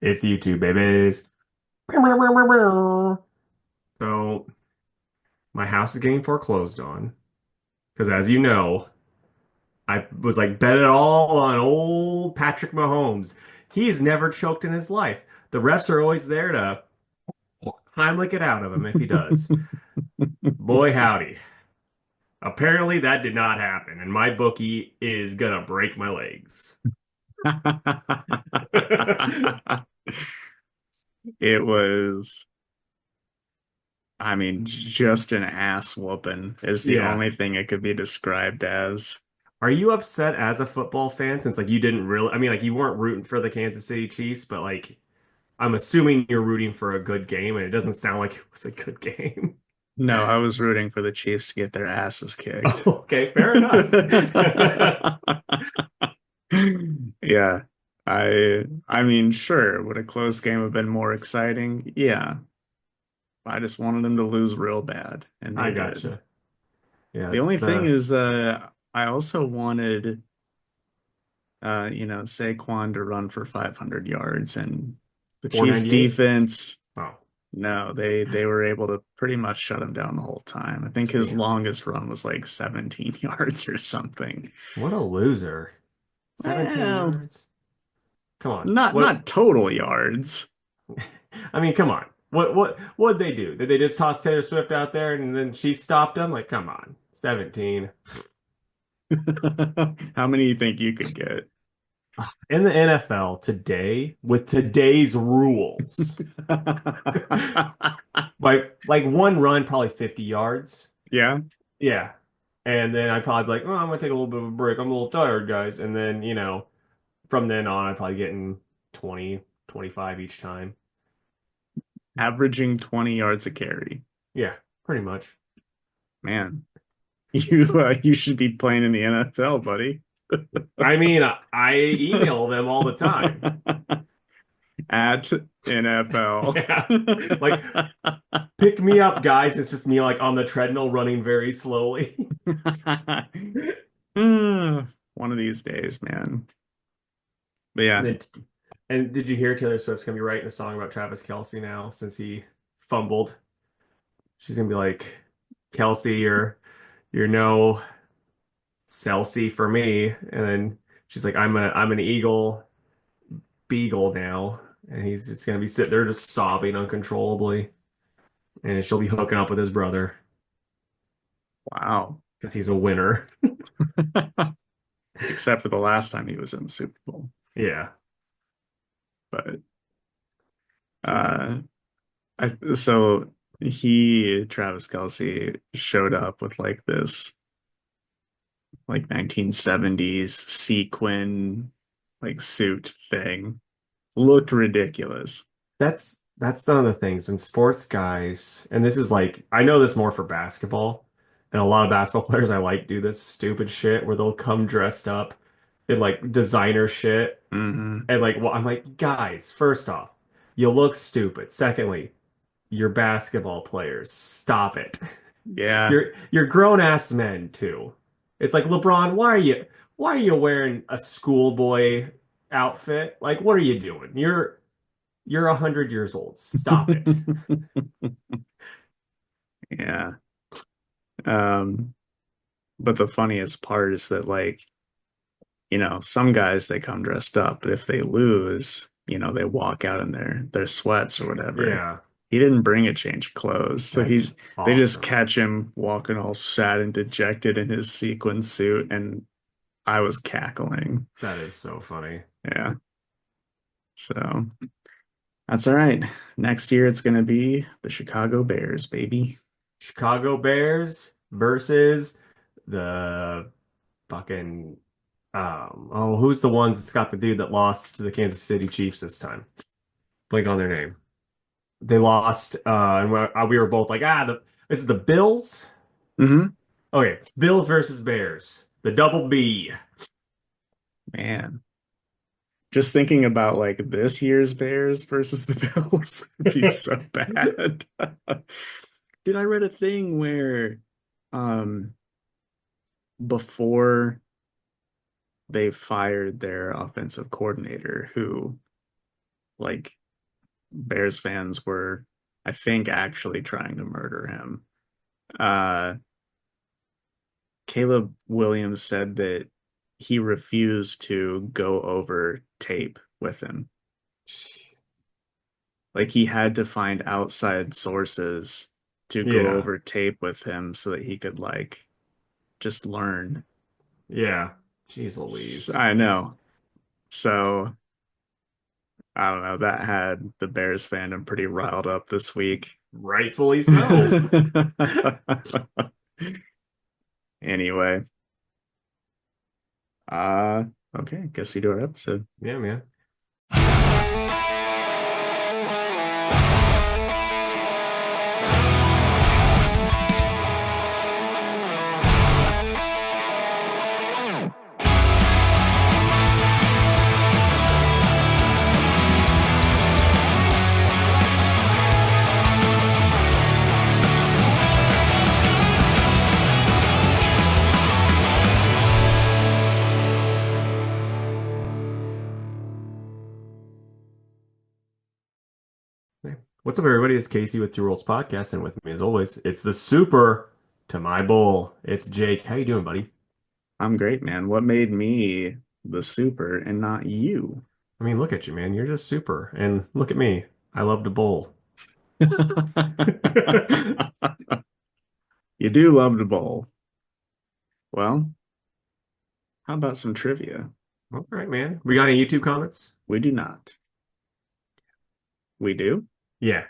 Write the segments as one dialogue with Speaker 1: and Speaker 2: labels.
Speaker 1: It's YouTube, babies. So my house is getting foreclosed on because, as you know, I was like bet it all on old Patrick Mahomes. He's never choked in his life. The refs are always there to Heimlich it out of him if he does. Boy, howdy. Apparently that did not happen, and my bookie is gonna break my legs.
Speaker 2: It was, I mean, just an ass whooping is the
Speaker 1: Yeah.
Speaker 2: only thing it could be described as.
Speaker 1: Are you upset as a football fan since like you didn't really, I mean, like you weren't rooting for the Kansas City Chiefs, but like I'm assuming you're rooting for a good game, and it doesn't sound like it was a good game.
Speaker 2: No, I was rooting for the Chiefs to get their asses kicked.
Speaker 1: Okay, fair enough.
Speaker 2: Yeah. I mean, sure, would a close game have been more exciting? Yeah. I just wanted them to lose real bad, and they
Speaker 1: I
Speaker 2: did.
Speaker 1: gotcha. Yeah,
Speaker 2: The only thing
Speaker 1: the
Speaker 2: is, I also wanted, Saquon to run for 500 yards, and the Chiefs
Speaker 1: 498.
Speaker 2: defense,
Speaker 1: Oh,
Speaker 2: no, they were able to pretty much shut him down the whole time. I think his
Speaker 1: damn.
Speaker 2: longest run was like 17 yards or something.
Speaker 1: What a loser. 17
Speaker 2: Well,
Speaker 1: yards. Come on.
Speaker 2: not total yards.
Speaker 1: I mean, come on. What'd they do? Did they just toss Taylor Swift out there and then she stopped them? Like, come on. 17.
Speaker 2: How many do you think you could get?
Speaker 1: In the NFL today, with today's rules, like one run, probably 50 yards.
Speaker 2: Yeah.
Speaker 1: Yeah. And then I'd probably be like, oh, I'm gonna take a little bit of a break. I'm a little tired, guys. And then, from then on, I'd probably getting 20, 25 each time.
Speaker 2: Averaging 20 yards a carry.
Speaker 1: Yeah, pretty much.
Speaker 2: Man, you should be playing in the NFL, buddy.
Speaker 1: I mean, I email them all the time.
Speaker 2: At NFL.
Speaker 1: Yeah. Like, pick me up, guys. It's just me like on the treadmill running very slowly.
Speaker 2: One of these days, man. But yeah,
Speaker 1: And then, and did you hear Taylor Swift's gonna be writing a song about Travis Kelce now since he fumbled? She's gonna be like, Kelsey, you're no Celcy for me. And then she's like, I'm an Eagle Beagle now. And he's just gonna be sitting there just sobbing uncontrollably. And she'll be hooking up with his brother
Speaker 2: wow.
Speaker 1: because he's a winner.
Speaker 2: Except for the last time he was in the Super Bowl.
Speaker 1: Yeah.
Speaker 2: But uh so Travis Kelsey showed up with like this like 1970s sequin like suit thing. Looked ridiculous.
Speaker 1: That's one of the things when sports guys, and this is like I know this more for basketball, and a lot of basketball players I like do this stupid shit where they'll come dressed up in like designer shit,
Speaker 2: Hmm.
Speaker 1: and like well, I'm like, guys, first off, you look stupid. Secondly, you're basketball players. Stop it.
Speaker 2: Yeah.
Speaker 1: You're grown ass men too. It's like LeBron, why are you wearing a schoolboy outfit? Like, what are you doing? You're 100 years old. Stop it.
Speaker 2: Yeah. Um, but the funniest part is that like, some guys they come dressed up, but if they lose, they walk out in their sweats or whatever.
Speaker 1: Yeah,
Speaker 2: He didn't bring a change of clothes. So
Speaker 1: that's
Speaker 2: they just
Speaker 1: awesome.
Speaker 2: catch him walking all sad and dejected in his sequin suit, and I was cackling.
Speaker 1: That is so funny.
Speaker 2: Yeah. So that's all right. Next year it's gonna be the Chicago Bears, baby.
Speaker 1: Chicago Bears versus the fucking who's the ones that's got the dude that lost to the Kansas City Chiefs this time? Blink on their name. They lost, and we were both like, is it the Bills?
Speaker 2: Hmm.
Speaker 1: Okay, Bills versus Bears. The double B.
Speaker 2: Man. Just thinking about like this year's Bears versus the Bills would be so bad. Dude, I read a thing where um before they fired their offensive coordinator who like Bears fans were, I think, actually trying to murder him. Uh, Caleb Williams said that he refused to go over tape with him. Like he had to find outside sources to go
Speaker 1: Yeah.
Speaker 2: over tape with him so that he could like just learn.
Speaker 1: Yeah. Jeez Louise.
Speaker 2: I know. So I don't know. That had the Bears fandom pretty riled up this week.
Speaker 1: Rightfully so.
Speaker 2: Anyway, uh, okay, guess we do our episode.
Speaker 1: Yeah, man. Hey, what's up, everybody? It's Casey with Two Rolls Podcast, and with me, as always, it's the super to my bull. It's Jake. How you doing, buddy?
Speaker 2: I'm great, man. What made me the super and not you?
Speaker 1: I mean, look at you, man. You're just super, and look at me. I love to bowl.
Speaker 2: You do love to bowl. Well, how about some trivia?
Speaker 1: All right, man. We got any YouTube comments?
Speaker 2: We do not. We do?
Speaker 1: Yeah,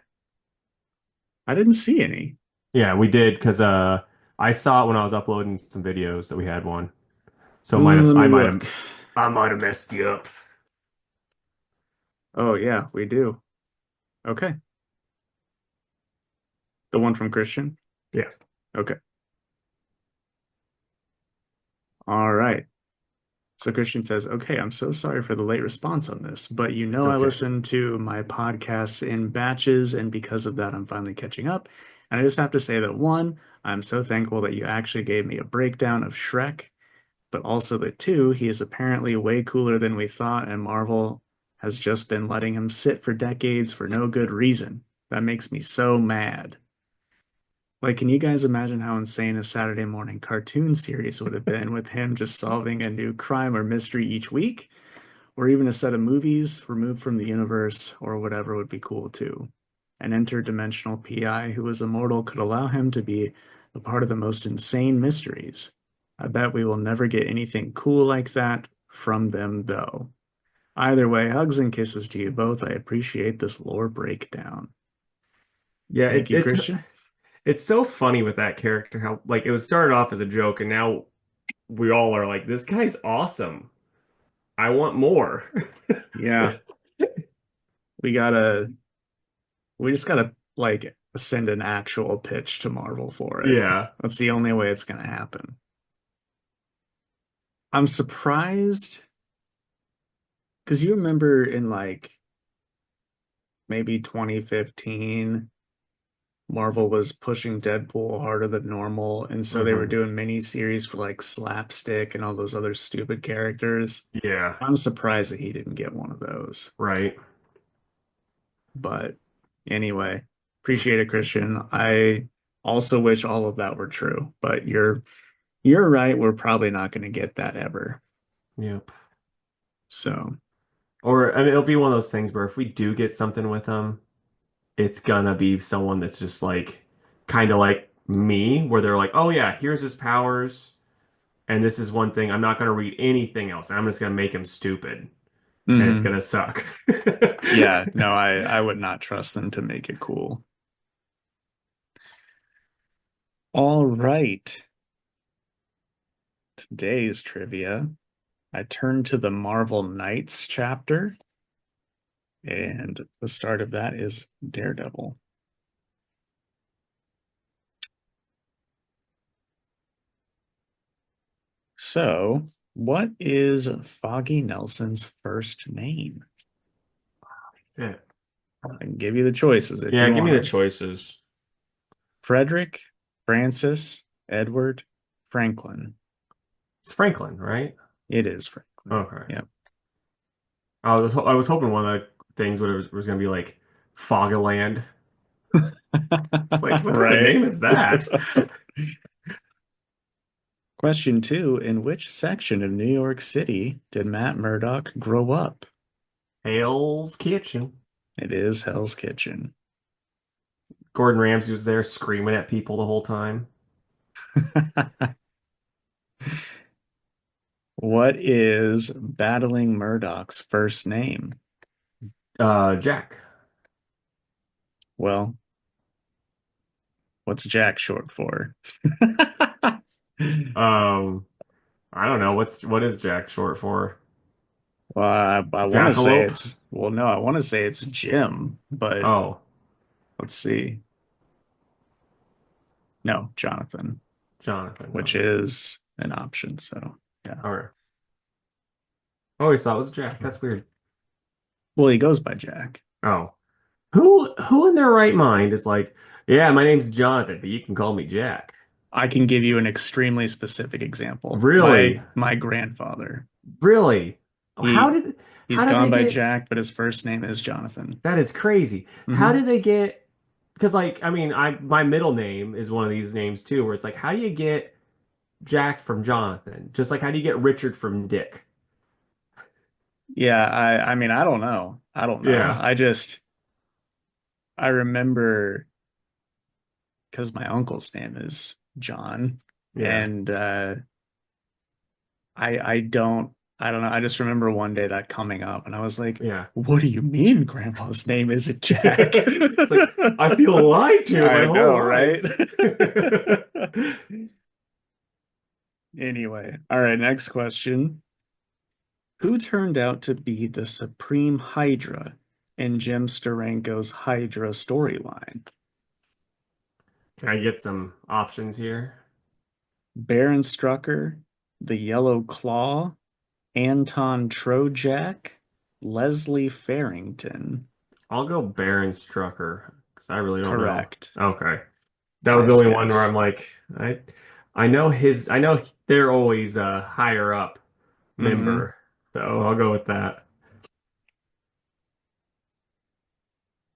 Speaker 2: I didn't see any.
Speaker 1: yeah, we did because I saw it when I was uploading some videos that we had one. So
Speaker 2: Let me look.
Speaker 1: I might have messed you up.
Speaker 2: Oh, yeah, we do. Okay. The one from Christian?
Speaker 1: Yeah,
Speaker 2: Okay. All right. So Christian says, okay, I'm so sorry for the late response on this, but you
Speaker 1: it's
Speaker 2: know I
Speaker 1: okay.
Speaker 2: listen to my podcasts in batches, and because of that, I'm finally catching up. And I just have to say that one, I'm so thankful that you actually gave me a breakdown of Shrek, but also that two, he is apparently way cooler than we thought, and Marvel has just been letting him sit for decades for no good reason. That makes me so mad. Like, can you guys imagine how insane a Saturday morning cartoon series would have been with him just solving a new crime or mystery each week? Or even a set of movies removed from the universe or whatever would be cool too. An interdimensional PI who was immortal could allow him to be a part of the most insane mysteries. I bet we will never get anything cool like that from them, though. Either way, hugs and kisses to you both. I appreciate this lore breakdown.
Speaker 1: Yeah,
Speaker 2: Thank you, Christian.
Speaker 1: it's so funny with that character how like it was started off as a joke, and now we all are like, this guy's awesome. I want more.
Speaker 2: Yeah, we gotta, we just gotta like send an actual pitch to Marvel for it.
Speaker 1: Yeah.
Speaker 2: That's the only way it's gonna happen. I'm surprised because you remember in like maybe 2015, Marvel was pushing Deadpool harder than normal, and so they were
Speaker 1: Hmm.
Speaker 2: doing mini series for like Slapstick and all those other stupid characters.
Speaker 1: Yeah.
Speaker 2: I'm surprised that he didn't get one of those.
Speaker 1: Right.
Speaker 2: But anyway, appreciate it, Christian. I also wish all of that were true, but you're right. We're probably not going to get that ever.
Speaker 1: Yep.
Speaker 2: So,
Speaker 1: Or I mean, it'll be one of those things where if we do get something with him, it's gonna be someone that's just like kind of like me, where they're like, oh yeah, here's his powers, and this is one thing. I'm not gonna read anything else. I'm just gonna make him stupid, and it's
Speaker 2: mhm.
Speaker 1: gonna suck.
Speaker 2: Yeah, no, I would not trust them to make it cool. All right. Today's trivia. I turned to the Marvel Knights chapter, and the start of that is Daredevil. So, what is Foggy Nelson's first name?
Speaker 1: Yeah.
Speaker 2: I can give you the choices if
Speaker 1: Yeah,
Speaker 2: you
Speaker 1: give me
Speaker 2: want
Speaker 1: the
Speaker 2: them.
Speaker 1: choices.
Speaker 2: Frederick, Francis, Edward, Franklin.
Speaker 1: It's Franklin, right?
Speaker 2: It is Franklin.
Speaker 1: Okay.
Speaker 2: Yep.
Speaker 1: I was hoping one of the things where it was going to be like Fogaland. Like, what type of
Speaker 2: Right.
Speaker 1: name is that?
Speaker 2: Question two, in which section of New York City did Matt Murdock grow up?
Speaker 1: Hale's Kitchen.
Speaker 2: It is Hell's Kitchen.
Speaker 1: Gordon Ramsay was there screaming at people the whole time.
Speaker 2: What is Battling Murdoch's first name?
Speaker 1: Jack.
Speaker 2: Well, what's Jack short for?
Speaker 1: Um, I don't know. What is Jack short for?
Speaker 2: Well, I want to say
Speaker 1: Jackalope?
Speaker 2: it's, well, no, I want to say it's Jim, but
Speaker 1: Oh,
Speaker 2: let's see. No, Jonathan,
Speaker 1: Jonathan.
Speaker 2: which
Speaker 1: Okay.
Speaker 2: is an option. So, yeah.
Speaker 1: All right. I always thought it was Jack. That's weird.
Speaker 2: Well, he goes by Jack.
Speaker 1: Oh. Who in their right mind is like, yeah, my name's Jonathan, but you can call me Jack.
Speaker 2: I can give you an extremely specific example.
Speaker 1: Really?
Speaker 2: My grandfather.
Speaker 1: Really? How
Speaker 2: He
Speaker 1: did
Speaker 2: he's
Speaker 1: how did
Speaker 2: gone
Speaker 1: they
Speaker 2: by
Speaker 1: get
Speaker 2: Jack, but his first name is Jonathan.
Speaker 1: that is crazy. How
Speaker 2: Hmm.
Speaker 1: did they get because like I mean I my middle name is one of these names too where it's like how do you get Jack from Jonathan? Just like how do you get Richard from Dick?
Speaker 2: Yeah, I mean, I don't know. I don't know.
Speaker 1: Yeah.
Speaker 2: I remember because my uncle's name is John,
Speaker 1: Yeah.
Speaker 2: and I don't know. I just remember one day that coming up, and I was like,
Speaker 1: Yeah.
Speaker 2: "What do you mean, Grandpa's name isn't Jack?"
Speaker 1: It's like I feel lied to my
Speaker 2: I
Speaker 1: whole
Speaker 2: know, right?
Speaker 1: life.
Speaker 2: Anyway, all right, next question. Who turned out to be the Supreme Hydra in Jim Steranko's Hydra storyline?
Speaker 1: Can I get some options here?
Speaker 2: Baron Strucker, the Yellow Claw, Anton Trojak, Leslie Farrington.
Speaker 1: I'll go Baron Strucker because I really don't know.
Speaker 2: Correct.
Speaker 1: Okay. That was the
Speaker 2: Nice
Speaker 1: only one where
Speaker 2: guess.
Speaker 1: I'm like, I know they're always a higher up
Speaker 2: Hmm.
Speaker 1: member. So I'll go with that.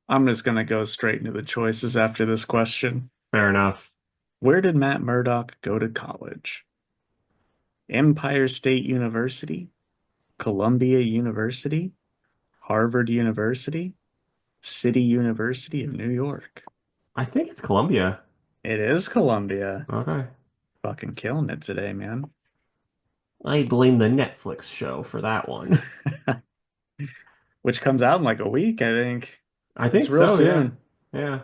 Speaker 2: I'm just gonna go straight into the choices after this question.
Speaker 1: Fair enough.
Speaker 2: Where did Matt Murdock go to college? Empire State University, Columbia University, Harvard University, City University of New York.
Speaker 1: I think it's Columbia.
Speaker 2: It is Columbia.
Speaker 1: Okay.
Speaker 2: Fucking killing it today, man.
Speaker 1: I blame the Netflix show for that one.
Speaker 2: Which comes out in like a week, I think.
Speaker 1: I
Speaker 2: It's
Speaker 1: think
Speaker 2: real
Speaker 1: so, yeah.
Speaker 2: soon.
Speaker 1: Yeah.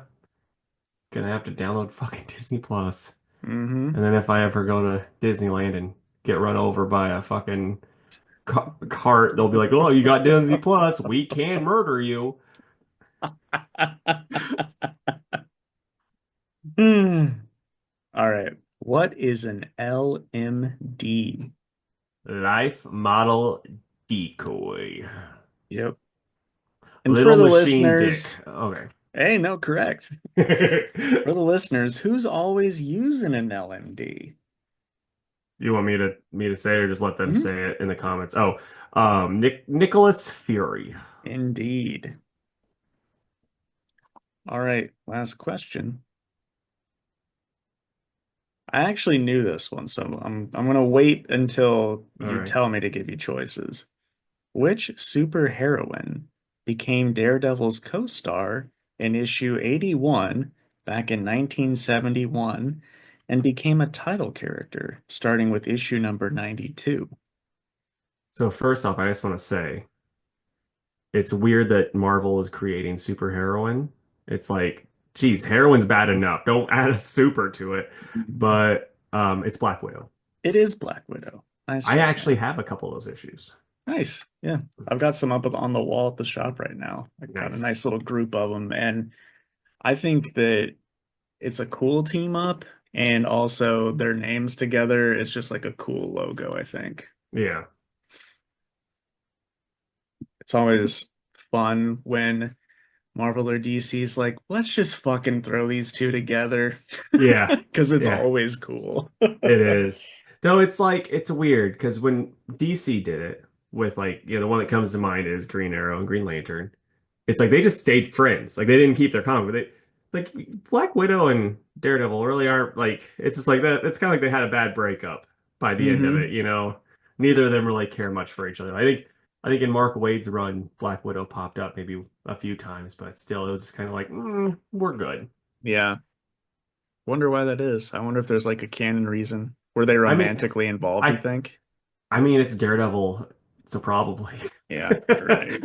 Speaker 1: Gonna have to download fucking Disney Plus.
Speaker 2: Hmm.
Speaker 1: And then if I ever go to Disneyland and get run over by a fucking cart, they'll be like, "Oh, you got Disney Plus. We can murder you."
Speaker 2: All right. What is an LMD?
Speaker 1: Life model decoy.
Speaker 2: Yep. And
Speaker 1: Little
Speaker 2: for the
Speaker 1: machine dick.
Speaker 2: listeners,
Speaker 1: Okay.
Speaker 2: hey, no, correct. For the listeners, who's always using an LMD?
Speaker 1: You want me to say or just let them
Speaker 2: Mhm.
Speaker 1: say it in the comments? Oh, Nicholas Fury.
Speaker 2: Indeed. All right. Last question. I actually knew this one, so I'm gonna wait until
Speaker 1: All
Speaker 2: you
Speaker 1: right.
Speaker 2: tell me to give you choices. Which superheroine became Daredevil's co-star in issue 81 back in 1971 and became a title character starting with issue number 92?
Speaker 1: So first off, I just want to say it's weird that Marvel is creating super heroine. It's like, geez, heroine's bad enough. Don't add a super to it. But it's Black Widow.
Speaker 2: It is Black Widow. Nice
Speaker 1: I
Speaker 2: try,
Speaker 1: actually
Speaker 2: man.
Speaker 1: have a couple of those issues.
Speaker 2: Nice. Yeah. I've got some up on the wall at the shop right now. I got a
Speaker 1: Nice.
Speaker 2: nice little group of them, and I think that it's a cool team up, and also their names together is just like a cool logo, I think.
Speaker 1: Yeah.
Speaker 2: It's always fun when Marvel or DC's like, let's just fucking throw these two together
Speaker 1: Yeah.
Speaker 2: because it's
Speaker 1: Yeah.
Speaker 2: always cool.
Speaker 1: It is. Though it's like it's weird because when DC did it with like, the one that comes to mind is Green Arrow and Green Lantern. it's like they just stayed friends. Like they didn't keep their comic, but they like Black Widow and Daredevil really aren't like it's just like that. It's kind of like they had a bad breakup by the end of it,
Speaker 2: Hmm.
Speaker 1: you know. Neither of them really care much for each other. I think in Mark Waid's run, Black Widow popped up maybe a few times, but still it was just kind of like we're good.
Speaker 2: Yeah. Wonder why that is. I wonder if there's like a canon reason. Were they
Speaker 1: I mean,
Speaker 2: romantically involved, you
Speaker 1: I
Speaker 2: think?
Speaker 1: I mean it's Daredevil, so probably.
Speaker 2: Yeah, right.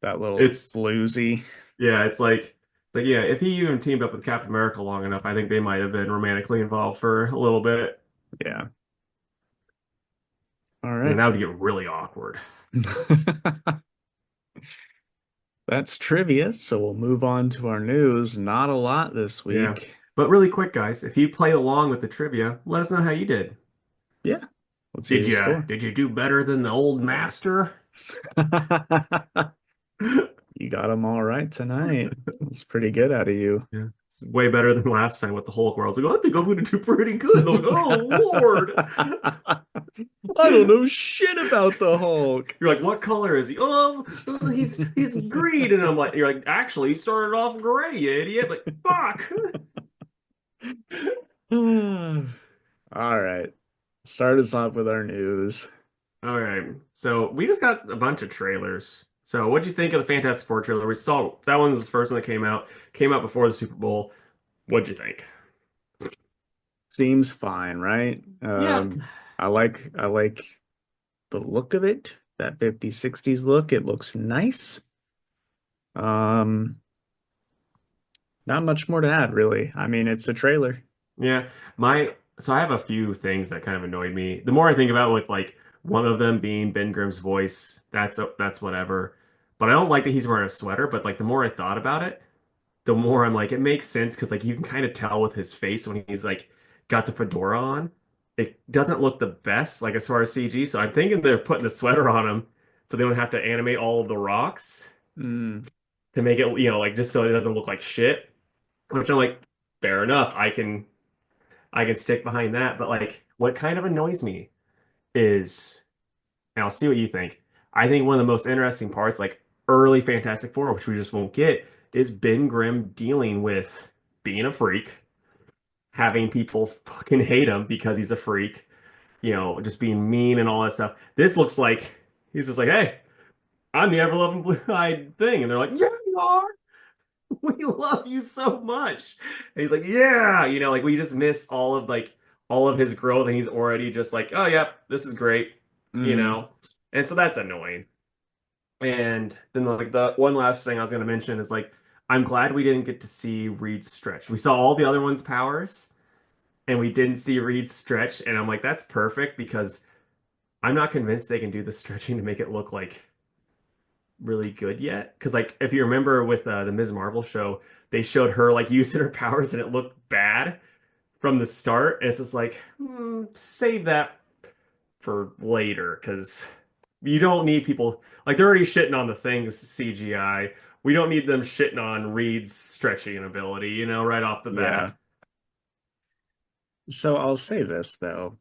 Speaker 2: That little
Speaker 1: It's
Speaker 2: bluesy.
Speaker 1: Yeah, it's like yeah, if he even teamed up with Captain America long enough, I think they might have been romantically involved for a little bit.
Speaker 2: Yeah. All
Speaker 1: And then
Speaker 2: right.
Speaker 1: that would get really awkward.
Speaker 2: That's trivia, so we'll move on to our news. Not a lot this
Speaker 1: Yeah.
Speaker 2: week.
Speaker 1: But really quick, guys, if you play along with the trivia, let us know how you did.
Speaker 2: Yeah. Let's hear
Speaker 1: Did
Speaker 2: your
Speaker 1: you
Speaker 2: score.
Speaker 1: did you do better than the old master?
Speaker 2: You got them all right tonight. That's pretty good out of you.
Speaker 1: Yeah. It's way better than last time with the Hulk, where I was like, oh, I think I'm gonna do pretty good. And they're like, oh Lord.
Speaker 2: I don't know shit about the Hulk.
Speaker 1: You're like, what color is he? Oh, he's green. And I'm like, you're like, actually, he started off gray, you idiot. Like, fuck.
Speaker 2: All right. Start us off with our news.
Speaker 1: All right. So we just got a bunch of trailers. So what'd you think of the Fantastic Four trailer? We saw that one was the first one that came out before the Super Bowl. What'd you think?
Speaker 2: Seems fine, right?
Speaker 1: Yeah.
Speaker 2: I like the look of it, that 50s, 60s look. It looks nice. Um, Not much more to add, really. I mean, it's a trailer.
Speaker 1: Yeah. So I have a few things that kind of annoyed me. The more I think about it, with like one of them being Ben Grimm's voice, that's whatever. But I don't like that he's wearing a sweater, but like the more I thought about it, the more I'm like, it makes sense because like you can kind of tell with his face when he's like got the fedora on. It doesn't look the best, like as far as CG. So I'm thinking they're putting the sweater on him so they don't have to animate all of the rocks
Speaker 2: Mm,
Speaker 1: to make it, like just so it doesn't look like shit. Which I'm like, fair enough. I can stick behind that. But like what kind of annoys me is, and I'll see what you think. I think one of the most interesting parts, like early Fantastic Four, which we just won't get, is Ben Grimm dealing with being a freak, having people fucking hate him because he's a freak, just being mean and all that stuff. This looks like he's just like, hey, I'm the ever loving blue-eyed thing. And they're like, yeah, you are. We love you so much. And he's like, yeah, like we just miss all of his growth, and he's already just like, oh yeah, this is great, you
Speaker 2: hmm.
Speaker 1: know. And so that's annoying. And then like the one last thing I was going to mention is like I'm glad we didn't get to see Reed's stretch. We saw all the other ones' powers, and we didn't see Reed's stretch, and I'm like that's perfect because I'm not convinced they can do the stretching to make it look like really good yet. Because like if you remember with the Ms. Marvel show, they showed her like using her powers and it looked bad from the start. And it's just like save that for later because you don't need people like they're already shitting on the thing's CGI. We don't need them shitting on Reed's stretching ability, right off the bat.
Speaker 2: Yeah. So I'll say this though,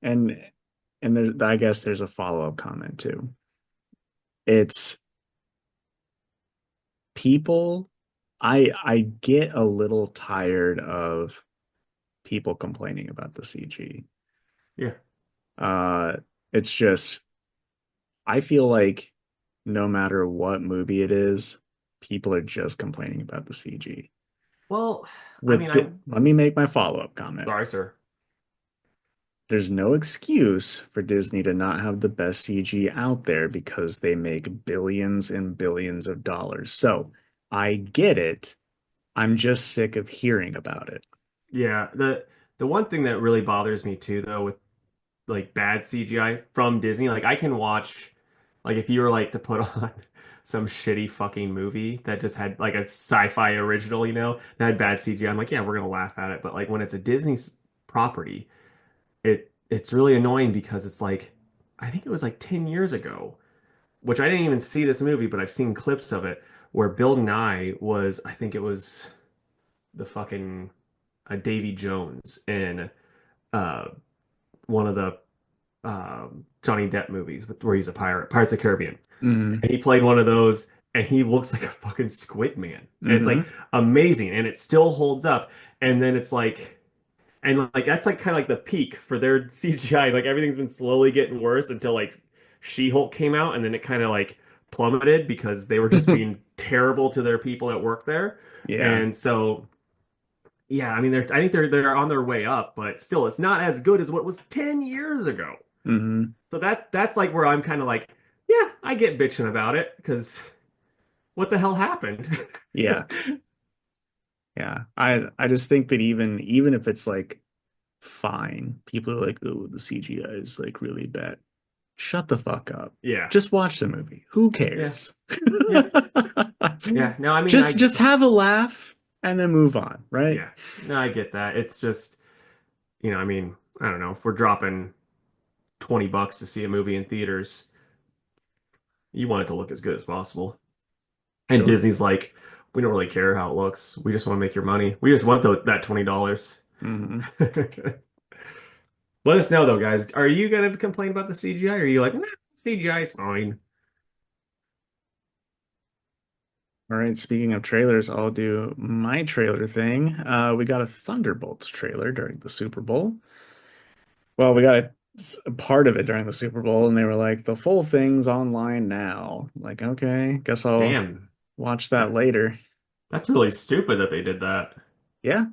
Speaker 2: and I guess there's a follow-up comment too. It's people. I get a little tired of people complaining about the CG.
Speaker 1: Yeah.
Speaker 2: Uh, it's just I feel like no matter what movie it is, people are just complaining about the CG.
Speaker 1: Well, I mean,
Speaker 2: Let me make my follow-up comment.
Speaker 1: sorry, sir.
Speaker 2: There's no excuse for Disney to not have the best CG out there because they make billions and billions of dollars. So I get it. I'm just sick of hearing about it.
Speaker 1: Yeah, the one thing that really bothers me too, though, with like bad CGI from Disney. Like I can watch like if you were like to put on some shitty fucking movie that just had like a sci-fi original, that had bad CGI. I'm like, yeah, we're gonna laugh at it. But like when it's a Disney property, it's really annoying because it's like I think it was like 10 years ago, which I didn't even see this movie, but I've seen clips of it where Bill Nye was, I think it was the fucking Davy Jones in uh one of the Johnny Depp movies where he's a pirate, Pirates of the Caribbean.
Speaker 2: Hmm.
Speaker 1: And he played one of those, and he looks like a fucking squid man. And it's like
Speaker 2: Hmm.
Speaker 1: amazing, and it still holds up. And then it's like, and like that's like kind of like the peak for their CGI. Like everything's been slowly getting worse until like She-Hulk came out, and then it kind of like plummeted because they were just being terrible to their people that work there.
Speaker 2: Yeah.
Speaker 1: And so, yeah, I mean, I think they're on their way up, but still, it's not as good as what was 10 years ago.
Speaker 2: Hmm.
Speaker 1: So that's like where I'm kind of like, yeah, I get bitching about it because what the hell happened?
Speaker 2: Yeah. Yeah. I just think that even if it's like fine, people are like, oh, the CGI is like really bad. Shut the fuck up.
Speaker 1: Yeah,
Speaker 2: Just watch the movie. Who
Speaker 1: yeah,
Speaker 2: cares?
Speaker 1: yeah, yeah. No, I mean,
Speaker 2: Just have a laugh and then move on, right?
Speaker 1: yeah, no, I get that. It's just, I mean, I don't know if we're dropping $20 to see a movie in theaters, you want it to look as good as possible. And
Speaker 2: Sure.
Speaker 1: Disney's like, we don't really care how it looks. We just want to make your money. We just want that $20.
Speaker 2: Hmm.
Speaker 1: Let us know though, guys. Are you gonna complain about the CGI? Or are you like, nah, CGI is fine?
Speaker 2: All right, speaking of trailers, I'll do my trailer thing. We got a Thunderbolts trailer during the Super Bowl. Well, we got a part of it during the Super Bowl, and they were like, the full thing's online now. Like, okay, guess I'll
Speaker 1: Damn,
Speaker 2: watch that
Speaker 1: that
Speaker 2: later.
Speaker 1: that's really stupid that they did that,
Speaker 2: Yeah,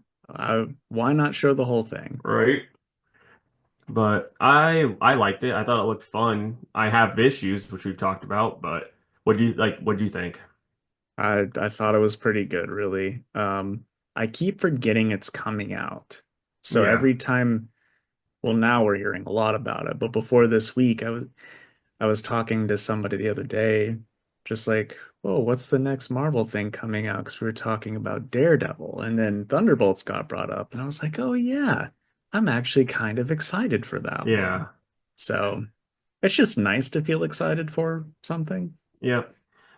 Speaker 2: why not show the whole thing?
Speaker 1: right? But I liked it. I thought it looked fun. I have issues, which we've talked about, but what do you think?
Speaker 2: I thought it was pretty good, really. I keep forgetting it's coming out. So
Speaker 1: Yeah,
Speaker 2: every time, well, now we're hearing a lot about it, but before this week, I was talking to somebody the other day, just like, "Whoa, what's the next Marvel thing coming out?" Because we were talking about Daredevil, and then Thunderbolts got brought up, and I was like, "Oh yeah, I'm actually kind of excited for that one."
Speaker 1: yeah,
Speaker 2: So it's just nice to feel excited for something.
Speaker 1: yeah.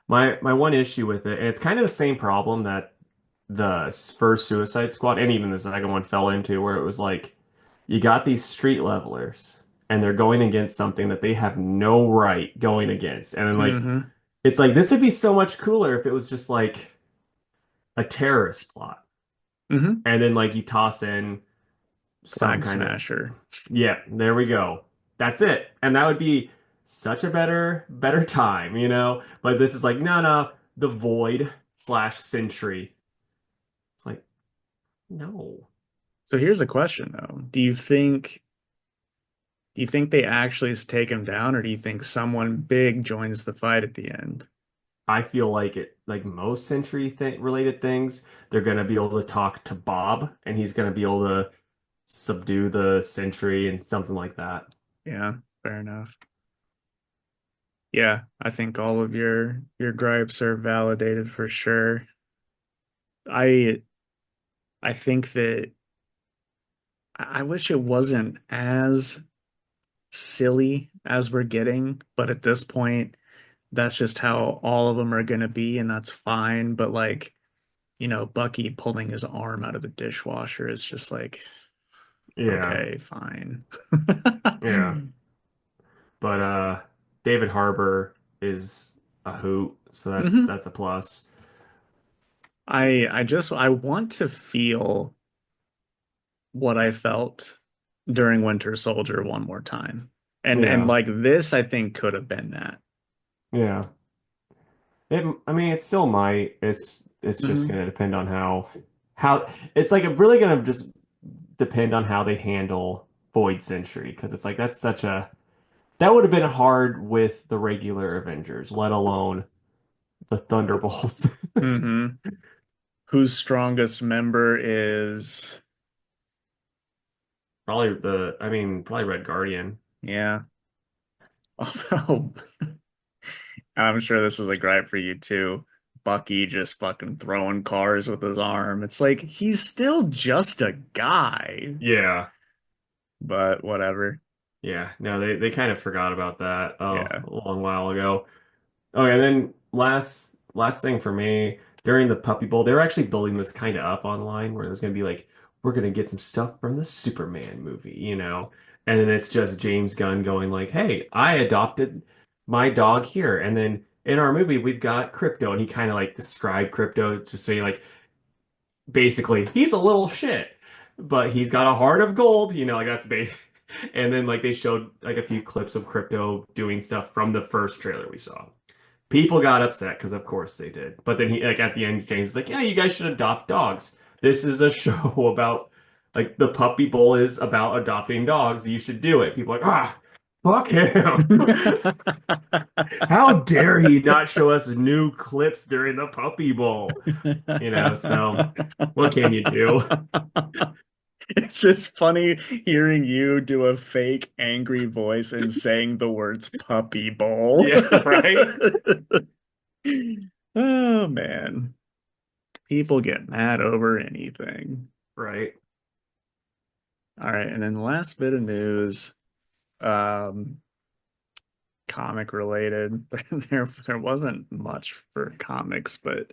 Speaker 1: My one issue with it, and it's kind of the same problem that the first Suicide Squad and even the second one fell into, where it was like you got these street levelers and they're going against something that they have no right going against. And then like
Speaker 2: Hmm.
Speaker 1: it's like this would be so much cooler if it was just like a terrorist plot.
Speaker 2: Hmm.
Speaker 1: And then like you toss in some
Speaker 2: Flag
Speaker 1: kind of
Speaker 2: Smasher.
Speaker 1: yeah, there we go. That's it. And that would be such a better time, you know? But this is like, no, the Void slash Sentry. It's like, no.
Speaker 2: So here's a question though. Do you think they actually take him down, or do you think someone big joins the fight at the end?
Speaker 1: I feel like like most Sentry thing related things, they're gonna be able to talk to Bob and he's gonna be able to subdue the Sentry and something like that.
Speaker 2: Yeah, fair enough. Yeah, I think all of your gripes are validated for sure. I I think that I wish it wasn't as silly as we're getting, but at this point, that's just how all of them are gonna be, and that's fine. But like, Bucky pulling his arm out of the dishwasher is just like,
Speaker 1: Yeah,
Speaker 2: okay, fine.
Speaker 1: yeah. But David Harbour is a hoot, so
Speaker 2: Hmm.
Speaker 1: that's a plus.
Speaker 2: I want to feel what I felt during Winter Soldier one more time. And
Speaker 1: Yeah,
Speaker 2: like this, I think could have been that.
Speaker 1: yeah. I mean, it still might. It's just
Speaker 2: Hmm.
Speaker 1: gonna depend on how it's like really gonna just depend on how they handle Void Sentry because it's like that's such a that would have been hard with the regular Avengers, let alone the Thunderbolts.
Speaker 2: Hmm. Whose strongest member is,
Speaker 1: Probably Red Guardian.
Speaker 2: yeah. Although I'm sure this is a gripe for you too. Bucky just fucking throwing cars with his arm. It's like he's still just a guy,
Speaker 1: Yeah.
Speaker 2: but whatever.
Speaker 1: Yeah. No, they kind of forgot about that
Speaker 2: Yeah.
Speaker 1: a long while ago. Oh, and then last thing for me, during the Puppy Bowl, they were actually building this kind of up online where there's gonna be like, we're gonna get some stuff from the Superman movie, you know? And then it's just James Gunn going like, "Hey, I adopted my dog here." And then in our movie, we've got Crypto, and he kind of like described Crypto, just saying like, basically, he's a little shit, but he's got a heart of gold. Like that's basic. And then like they showed like a few clips of Crypto doing stuff from the first trailer we saw. People got upset because of course they did. But then he like at the end, James was like, "Yeah, you guys should adopt dogs. This is a show about like the Puppy Bowl is about adopting dogs. You should do it." People are like, fuck him. How dare he not show us new clips during the Puppy Bowl? So what can you do?
Speaker 2: It's just funny hearing you do a fake angry voice and saying the words puppy bowl.
Speaker 1: Yeah, right?
Speaker 2: Oh man, people get mad over anything.
Speaker 1: Right.
Speaker 2: All right, and then the last bit of news, um, comic related. There wasn't much for comics, but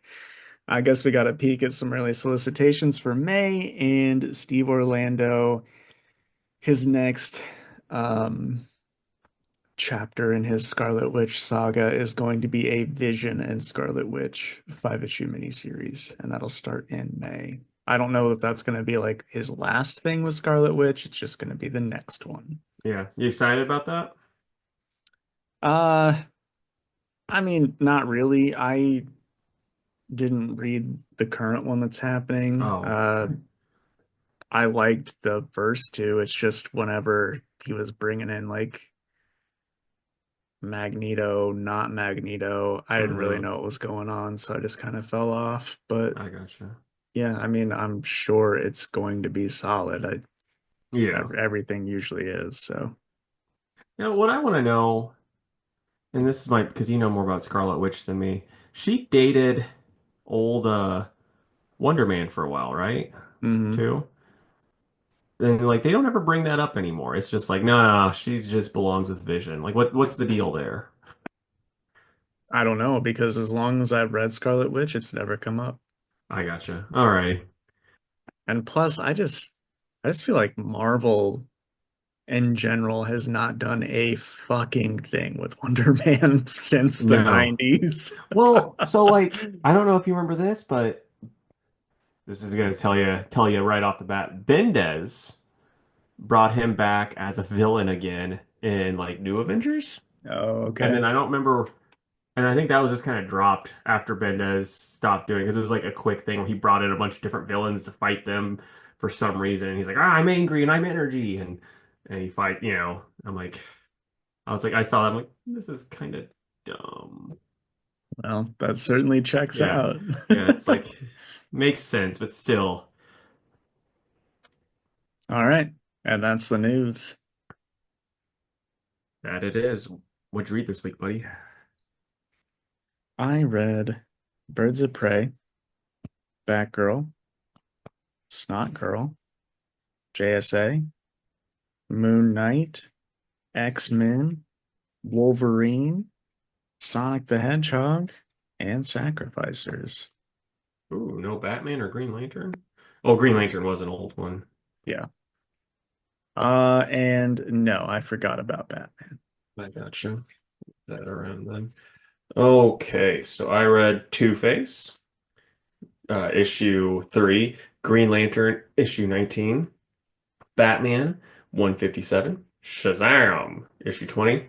Speaker 2: I guess we got a peek at some early solicitations for May and Steve Orlando. His next um, chapter in his Scarlet Witch saga is going to be a Vision and Scarlet Witch 5-issue miniseries, and that'll start in May. I don't know if that's going to be like his last thing with Scarlet Witch. It's just going to be the next one.
Speaker 1: Yeah. You excited about that?
Speaker 2: Uh, I mean, not really. I didn't read the current one that's happening.
Speaker 1: Oh, okay.
Speaker 2: I liked the first two. It's just whenever he was bringing in like Magneto, not Magneto, I didn't really
Speaker 1: Hmm.
Speaker 2: know what was going on, so I just kind of fell off. But
Speaker 1: I gotcha.
Speaker 2: yeah, I mean, I'm sure it's going to be solid.
Speaker 1: Yeah.
Speaker 2: Everything usually is. So,
Speaker 1: What I want to know, and this is my because you know more about Scarlet Witch than me. She dated old Wonder Man for a while, right?
Speaker 2: mhm.
Speaker 1: Too. And like they don't ever bring that up anymore. It's just like, no, no, no, she just belongs with Vision. Like what's the deal there?
Speaker 2: I don't know because as long as I've read Scarlet Witch, it's never come up.
Speaker 1: I gotcha. All right.
Speaker 2: And plus, I just feel like Marvel in general has not done a fucking thing with Wonder Man since the
Speaker 1: No.
Speaker 2: 90s.
Speaker 1: Well, so like I don't know if you remember this, but this is gonna tell you right off the bat. Bendez brought him back as a villain again in like New Avengers.
Speaker 2: Oh,
Speaker 1: And
Speaker 2: okay.
Speaker 1: then I don't remember, and I think that was just kind of dropped after Bendez stopped doing it because it was like a quick thing where he brought in a bunch of different villains to fight them for some reason. He's like, I'm angry and I'm energy, and he fight. I'm like, I was like, I saw that, I'm like, this is kind of dumb.
Speaker 2: Well, that certainly checks
Speaker 1: Yeah,
Speaker 2: out.
Speaker 1: yeah, it's like makes sense, but still,
Speaker 2: All right. And that's the news.
Speaker 1: that it is. What'd you read this week, buddy?
Speaker 2: I read Birds of Prey, Batgirl, Snot Girl, JSA, Moon Knight, X-Men, Wolverine, Sonic the Hedgehog, and Sacrificers.
Speaker 1: Ooh, no Batman or Green Lantern? Oh, Green Lantern was an old one.
Speaker 2: Yeah. And no, I forgot about Batman.
Speaker 1: I gotcha. That around then. Okay, so I read Two-Face, issue 3, Green Lantern, issue 19, Batman, 157, Shazam, issue 20,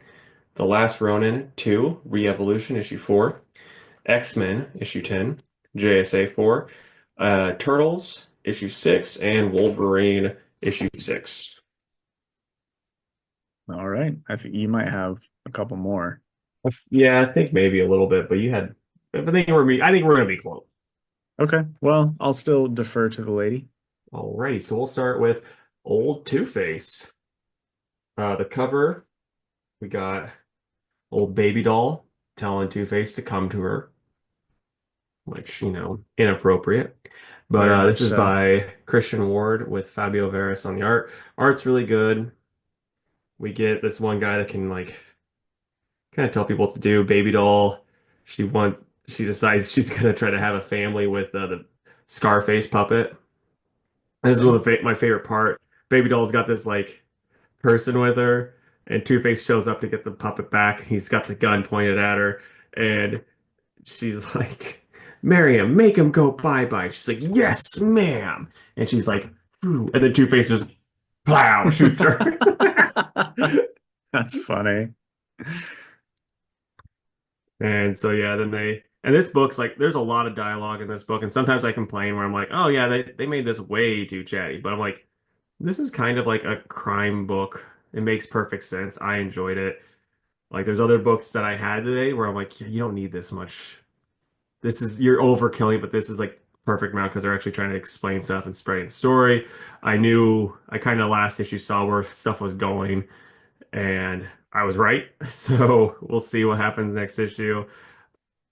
Speaker 1: The Last Ronin 2, Re-Evolution, issue 4, X-Men, issue 10, JSA 4, Turtles, issue 6, and Wolverine, issue 6.
Speaker 2: All right. I think you might have a couple more.
Speaker 1: Yeah, I think maybe a little bit, but I think we're gonna be close.
Speaker 2: Okay. Well, I'll still defer to the lady.
Speaker 1: Alrighty, so we'll start with old Two-Face. The cover, we got old baby doll telling Two-Face to come to her, which, inappropriate. But
Speaker 2: Very much
Speaker 1: this is
Speaker 2: so.
Speaker 1: by Christian Ward with Fabio Veras on the art. Art's really good. We get this one guy that can like kind of tell people what to do. Baby doll, she decides she's gonna try to have a family with the Scarface puppet. This is
Speaker 2: Okay.
Speaker 1: one of my favorite part. Baby doll's got this like person with her, and Two-Face shows up to get the puppet back. He's got the gun pointed at her, and she's like, Miriam, make him go bye-bye. She's like, yes, ma'am. And she's like, "Phew." And then Two-Face just plow shoots her.
Speaker 2: That's funny.
Speaker 1: And so yeah, then and this book's like there's a lot of dialogue in this book, and sometimes I complain where I'm like, oh yeah, they made this way too chatty. But I'm like, this is kind of like a crime book. It makes perfect sense. I enjoyed it. Like there's other books that I had today where I'm like, yeah, you don't need this much. This is you're overkilling, but this is like perfect amount because they're actually trying to explain stuff and spreading the story. I kind of last issue saw where stuff was going, and I was right. So we'll see what happens next issue.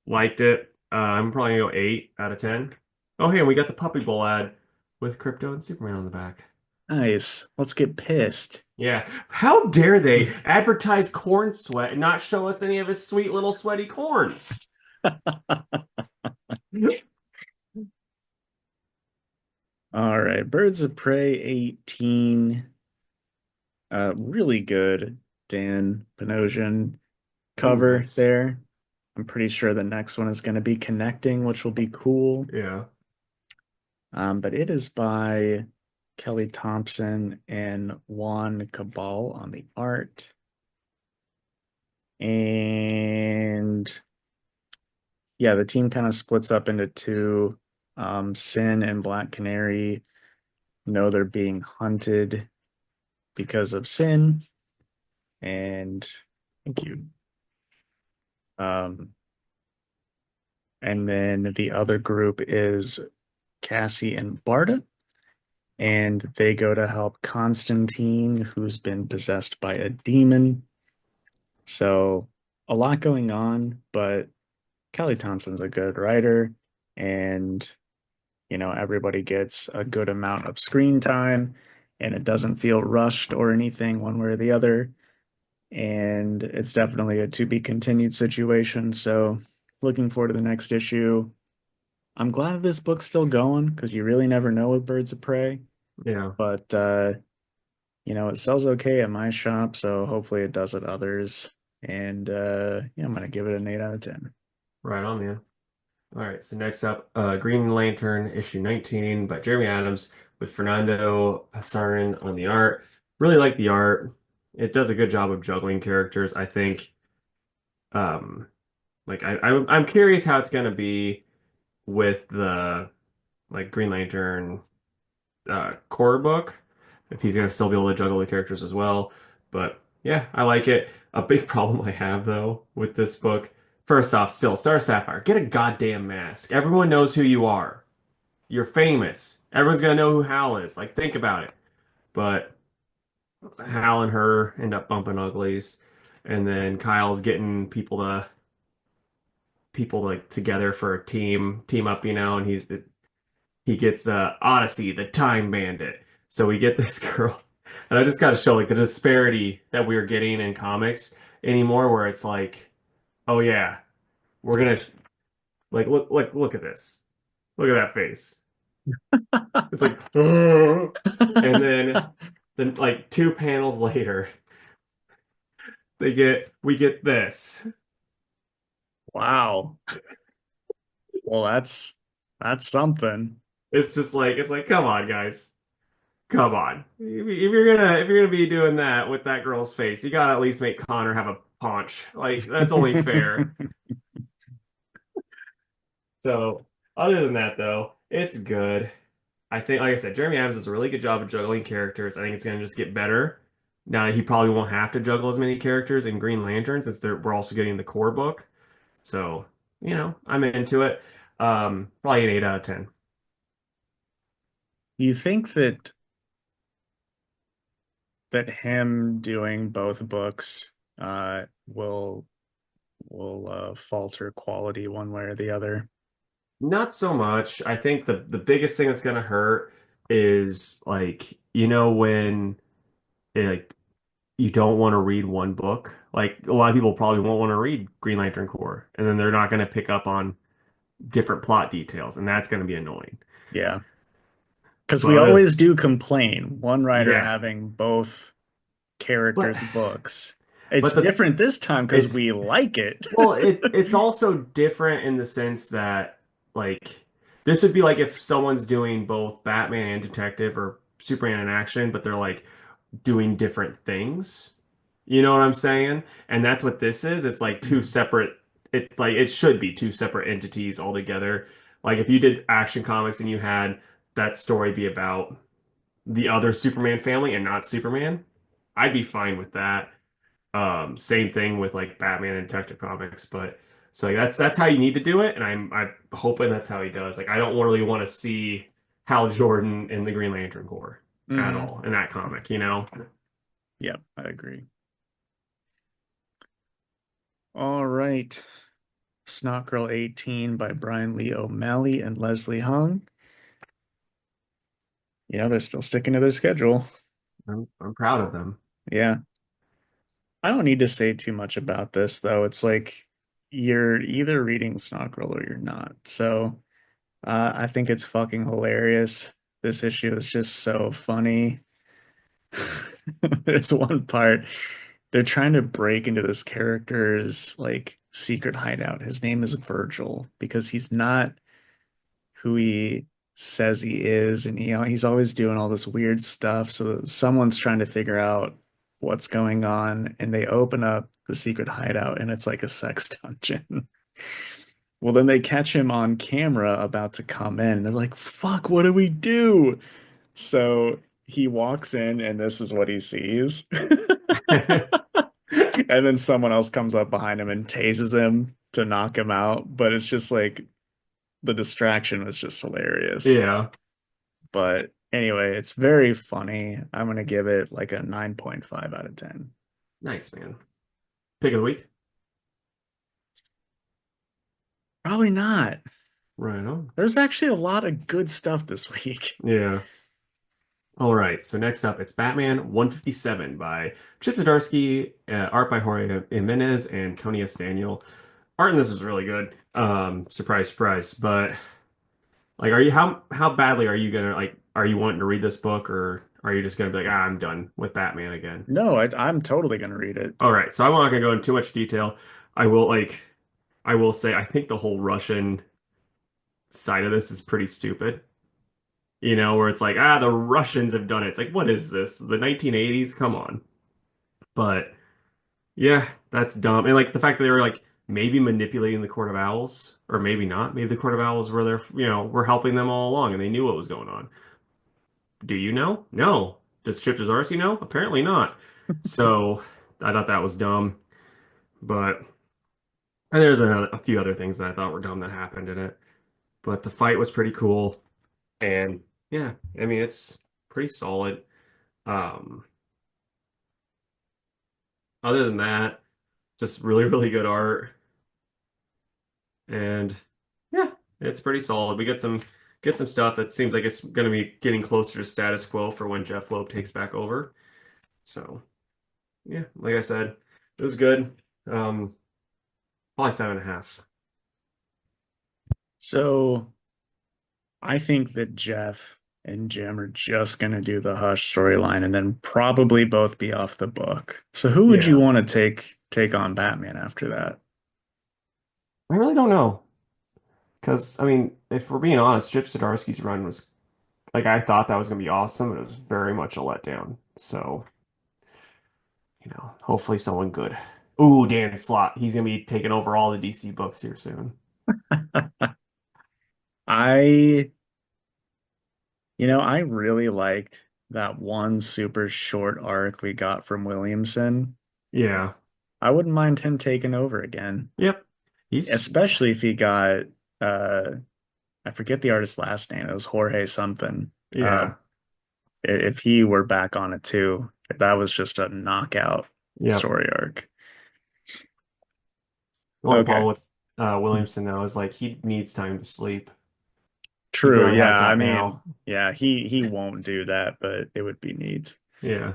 Speaker 1: Liked it. I'm probably gonna go 8 out of 10. Oh, hey, and we got the Puppy Bowl ad with Crypto and Superman on the back.
Speaker 2: Nice. Let's get pissed.
Speaker 1: Yeah. How dare they advertise corn sweat and not show us any of his sweet little sweaty corns?
Speaker 2: All right. Birds of Prey 18. Really good Dan Panosian
Speaker 1: Ooh,
Speaker 2: cover
Speaker 1: nice.
Speaker 2: there. I'm pretty sure the next one is going to be Connecting, which will be cool.
Speaker 1: Yeah.
Speaker 2: But it is by Kelly Thompson and Juan Cabal on the art. And yeah, the team kind of splits up into two. Sin and Black Canary know they're being hunted because of Sin. And thank you. Um, and then the other group is Cassie and Barda, and they go to help Constantine, who's been possessed by a demon. So a lot going on, but Kelly Thompson's a good writer, and everybody gets a good amount of screen time, and it doesn't feel rushed or anything one way or the other. And it's definitely a to be continued situation. So looking forward to the next issue. I'm glad this book's still going because you really never know with Birds of Prey.
Speaker 1: Yeah.
Speaker 2: But it sells okay at my shop, so hopefully it does at others. And yeah, I'm gonna give it an 8 out of 10.
Speaker 1: Right on, man. All right. So next up, Green Lantern issue 19 by Jeremy Adams with Fernando Pasarin on the art. Really like the art. It does a good job of juggling characters. I think. Um, like I'm curious how it's gonna be with the like Green Lantern core book, if he's gonna still be able to juggle the characters as well. But yeah, I like it. A big problem I have though with this book, first off, still Star Sapphire, get a goddamn mask. Everyone knows who you are. You're famous. Everyone's gonna know who Hal is. Like, think about it. But Hal and her end up bumping uglies, and then Kyle's getting people like together for a team up, and he gets the Odyssey, the Time Bandit. So we get this girl, and I just got to show like the disparity that we are getting in comics anymore, where it's like, oh yeah, we're gonna like look at this, look at that face. It's like, and then like 2 panels later, we get this.
Speaker 2: Wow. Well, that's something.
Speaker 1: It's like, come on, guys. Come on. If you're gonna be doing that with that girl's face, you gotta at least make Connor have a paunch. Like that's only fair. So other than that though, it's good. I think like I said, Jeremy Adams does a really good job of juggling characters. I think it's gonna just get better. Now that he probably won't have to juggle as many characters in Green Lantern since we're also getting the core book. So, I'm into it. Probably an 8 out of 10.
Speaker 2: Do you think that him doing both books will falter quality one way or the other?
Speaker 1: Not so much. I think the biggest thing that's gonna hurt is like when like you don't want to read one book. Like a lot of people probably won't want to read Green Lantern Corps, and then they're not going to pick up on different plot details, and that's going to be annoying.
Speaker 2: Yeah. Because
Speaker 1: But
Speaker 2: we always do complain, one writer
Speaker 1: yeah,
Speaker 2: having both,
Speaker 1: But
Speaker 2: characters' books. It's
Speaker 1: but the
Speaker 2: different this time because
Speaker 1: it's
Speaker 2: we like it.
Speaker 1: well, it's also different in the sense that like this would be like if someone's doing both Batman and detective or Superman in action, but they're like doing different things. You know what I'm saying? And that's what this is. It's like two separate it should be two separate entities altogether. Like if you did Action Comics and you had that story be about the other Superman family and not Superman, I'd be fine with that. Same thing with like Batman and Detective Comics, but so like, that's how you need to do it, and I'm hoping that's how he does. Like I don't really want to see Hal Jordan in the Green Lantern Corps at
Speaker 2: Hmm.
Speaker 1: all in that comic, you know?
Speaker 2: Yep, I agree. All right. Snot Girl 18 by Brian Lee O'Malley and Leslie Hung. Yeah, they're still sticking to their schedule.
Speaker 1: I'm proud of them.
Speaker 2: Yeah. I don't need to say too much about this, though. It's like you're either reading Snot Girl or you're not. So I think it's fucking hilarious. This issue is just so funny. There's one part they're trying to break into this character's like secret hideout. His name is Virgil because he's not who he says he is, and he's always doing all this weird stuff. So someone's trying to figure out what's going on, and they open up the secret hideout, and it's like a sex dungeon. Well, then they catch him on camera about to come in, and they're like, "Fuck, what do we do?" So he walks in, and this is what he sees. And then someone else comes up behind him and tases him to knock him out. But it's just like the distraction was just hilarious.
Speaker 1: Yeah,
Speaker 2: But anyway, it's very funny. I'm gonna give it like a 9.5 out of 10.
Speaker 1: nice man. Pick of the week.
Speaker 2: Probably not.
Speaker 1: Right on.
Speaker 2: There's actually a lot of good stuff this week.
Speaker 1: Yeah. All right. So next up, it's Batman 157 by Chip Zdarsky, art by Jorge Jimenez and Tony S. Daniel. Art in this is really good. Surprise, surprise. But like, are you how badly are you gonna like? Are you wanting to read this book, or are you just gonna be like, ah, I'm done with Batman again?
Speaker 2: No, I'm totally gonna read it.
Speaker 1: All right. So I'm not gonna go into too much detail. I will like, I will say, I think the whole Russian side of this is pretty stupid. You know, where it's like, ah, the Russians have done it. It's like, what is this? The 1980s? Come on. But yeah, that's dumb. And like the fact that they were like maybe manipulating the Court of Owls, or maybe not. Maybe the Court of Owls were there, were helping them all along and they knew what was going on. Do you know? No. Does Chip Zdarsky know? Apparently not. So I thought that was dumb. But and there's a few other things that I thought were dumb that happened in it. But the fight was pretty cool. And yeah, I mean it's pretty solid. Um, Other than that, just really, really good art. And yeah, it's pretty solid. We get some stuff that seems like it's going to be getting closer to status quo for when Jeff Loeb takes back over. So yeah, like I said, it was good. Um, Probably 7.5.
Speaker 2: So I think that Jeff and Jim are just gonna do the Hush storyline and then probably both be off the book. So who would you
Speaker 1: Yeah,
Speaker 2: want to take on Batman after that?
Speaker 1: I really don't know because I mean, if we're being honest, Chip Zdarsky's run was like I thought that was going to be awesome, but it was very much a letdown. So hopefully someone good. Ooh, Dan Slott. He's gonna be taking over all the DC books here soon.
Speaker 2: I, I really liked that one super short arc we got from Williamson.
Speaker 1: Yeah.
Speaker 2: I wouldn't mind him taking over again,
Speaker 1: Yep. He's
Speaker 2: especially if he got uh I forget the artist's last name. It was Jorge something. Uh
Speaker 1: yeah.
Speaker 2: if he were back on it too, that was just a knockout
Speaker 1: Yep.
Speaker 2: story arc.
Speaker 1: The only
Speaker 2: Okay.
Speaker 1: problem with Williamson though is like he needs time to sleep. He
Speaker 2: True.
Speaker 1: barely
Speaker 2: Yeah.
Speaker 1: has
Speaker 2: I
Speaker 1: that now.
Speaker 2: mean, yeah, he won't do that, but it would be neat.
Speaker 1: Yeah.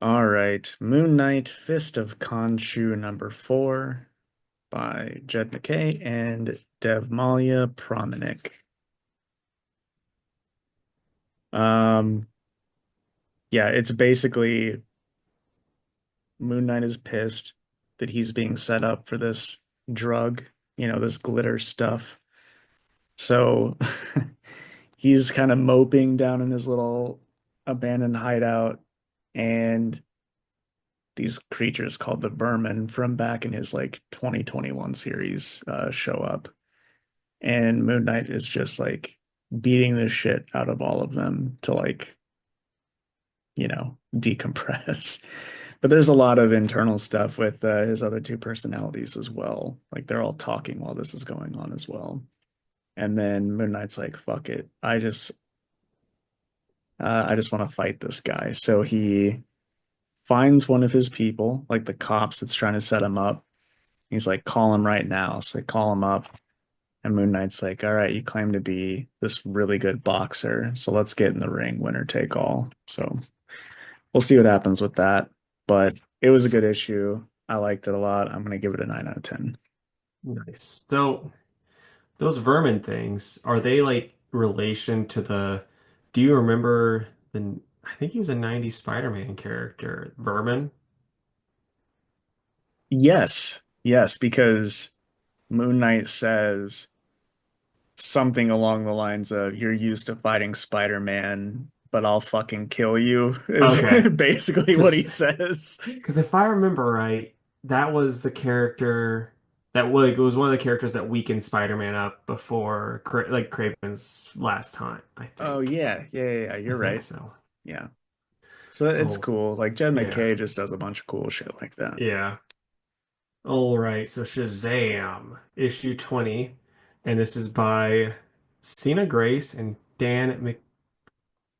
Speaker 2: All right. Moon Knight, Fist of Khonshu #4 by Jed McKay and Devmalya Promanik. Um, Yeah, it's basically Moon Knight is pissed that he's being set up for this drug, this glitter stuff. So he's kind of moping down in his little abandoned hideout, and these creatures called the Vermin from back in his like 2021 series show up. And Moon Knight is just like beating the shit out of all of them to like, decompress. But there's a lot of internal stuff with his other two personalities as well. Like they're all talking while this is going on as well. And then Moon Knight's like, "Fuck it, I just want to fight this guy." So he finds one of his people, like the cops that's trying to set him up. He's like, "Call him right now." So they call him up, and Moon Knight's like, "All right, you claim to be this really good boxer, so let's get in the ring, winner take all." So we'll see what happens with that. But it was a good issue. I liked it a lot. I'm gonna give it a 9 out of 10.
Speaker 1: Nice. So those vermin things, are they like relation to the, do you remember I think he was a 90s Spider-Man character, Vermin?
Speaker 2: Yes, yes, because Moon Knight says something along the lines of, "You're used to fighting Spider-Man, but I'll fucking kill you," is
Speaker 1: Okay.
Speaker 2: basically what
Speaker 1: Because
Speaker 2: he says.
Speaker 1: because if I remember right, that was the character that like it was one of the characters that weakened Spider-Man up before like Craven's last time, I
Speaker 2: Oh
Speaker 1: think.
Speaker 2: yeah, yeah, yeah, yeah,
Speaker 1: I
Speaker 2: you're
Speaker 1: think
Speaker 2: right.
Speaker 1: so.
Speaker 2: Yeah. So it's
Speaker 1: Oh,
Speaker 2: cool. Like Jed
Speaker 1: yeah.
Speaker 2: McKay just does a bunch of cool shit like that.
Speaker 1: Yeah. All right, so Shazam, issue 20, and this is by Sina Grace and Dan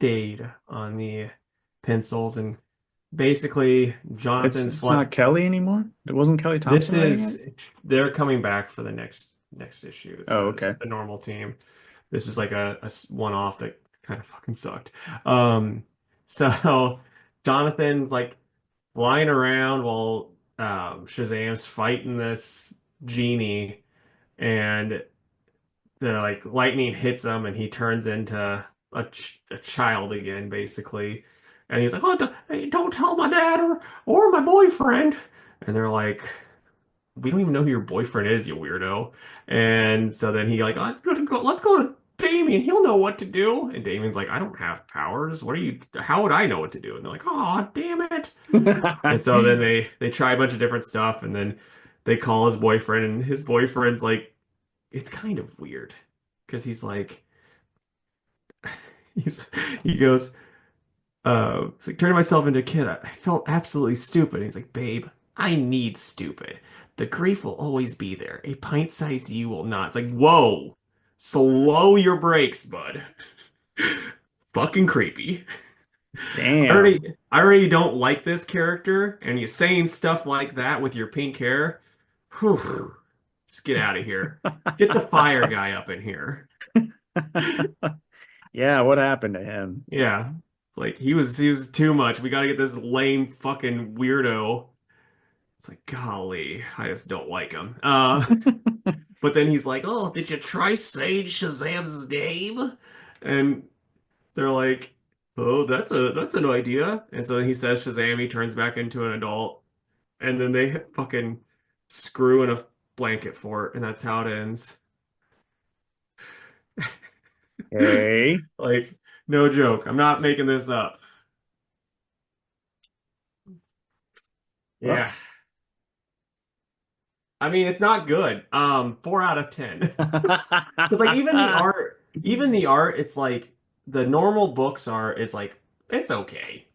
Speaker 1: McDade on the pencils, and basically
Speaker 2: It's
Speaker 1: Jonathan's
Speaker 2: it's not Kelly anymore. It wasn't Kelly
Speaker 1: this
Speaker 2: Thompson writing it.
Speaker 1: is they're coming back for the next issue, it
Speaker 2: Oh,
Speaker 1: says
Speaker 2: okay.
Speaker 1: the normal team. This is like a one-off that kind of fucking sucked. So Jonathan's like flying around while Shazam's fighting this genie, and the like lightning hits him, and he turns into a child again, basically. And he's like, "Oh, hey, don't tell my dad or my boyfriend." And they're like, "We don't even know who your boyfriend is, you weirdo." And so then he like, "Oh, let's go to Damien. He'll know what to do." And Damien's like, "I don't have powers. What are you? How would I know what to do?" And they're like, "Oh, damn it." And so then they try a bunch of different stuff, and then they call his boyfriend, and his boyfriend's like, it's kind of weird because he's like, he's he goes, it's like turning myself into a kid. I felt absolutely stupid. He's like, babe, I need stupid. The grief will always be there. A pint-sized you will not. It's like, whoa, slow your brakes, bud. Fucking creepy.
Speaker 2: Damn.
Speaker 1: I already don't like this character, and you saying stuff like that with your pink hair. Whew, just get out of here. Get the fire guy up in here.
Speaker 2: Yeah, what happened to him?
Speaker 1: Yeah. Like he was too much. We gotta get this lame fucking weirdo. It's like, golly, I just don't like him. But then he's like, "Oh, did you try Sage Shazam's name?" And they're like, "Oh, that's an idea." And so he says Shazam, he turns back into an adult, and then they fucking screw in a blanket for it, and that's how it ends.
Speaker 2: Hey.
Speaker 1: Like, no joke. I'm not making this up.
Speaker 2: Well.
Speaker 1: Yeah. I mean, it's not good. 4 out of 10. Because like even the art, it's like the normal books are is like it's okay.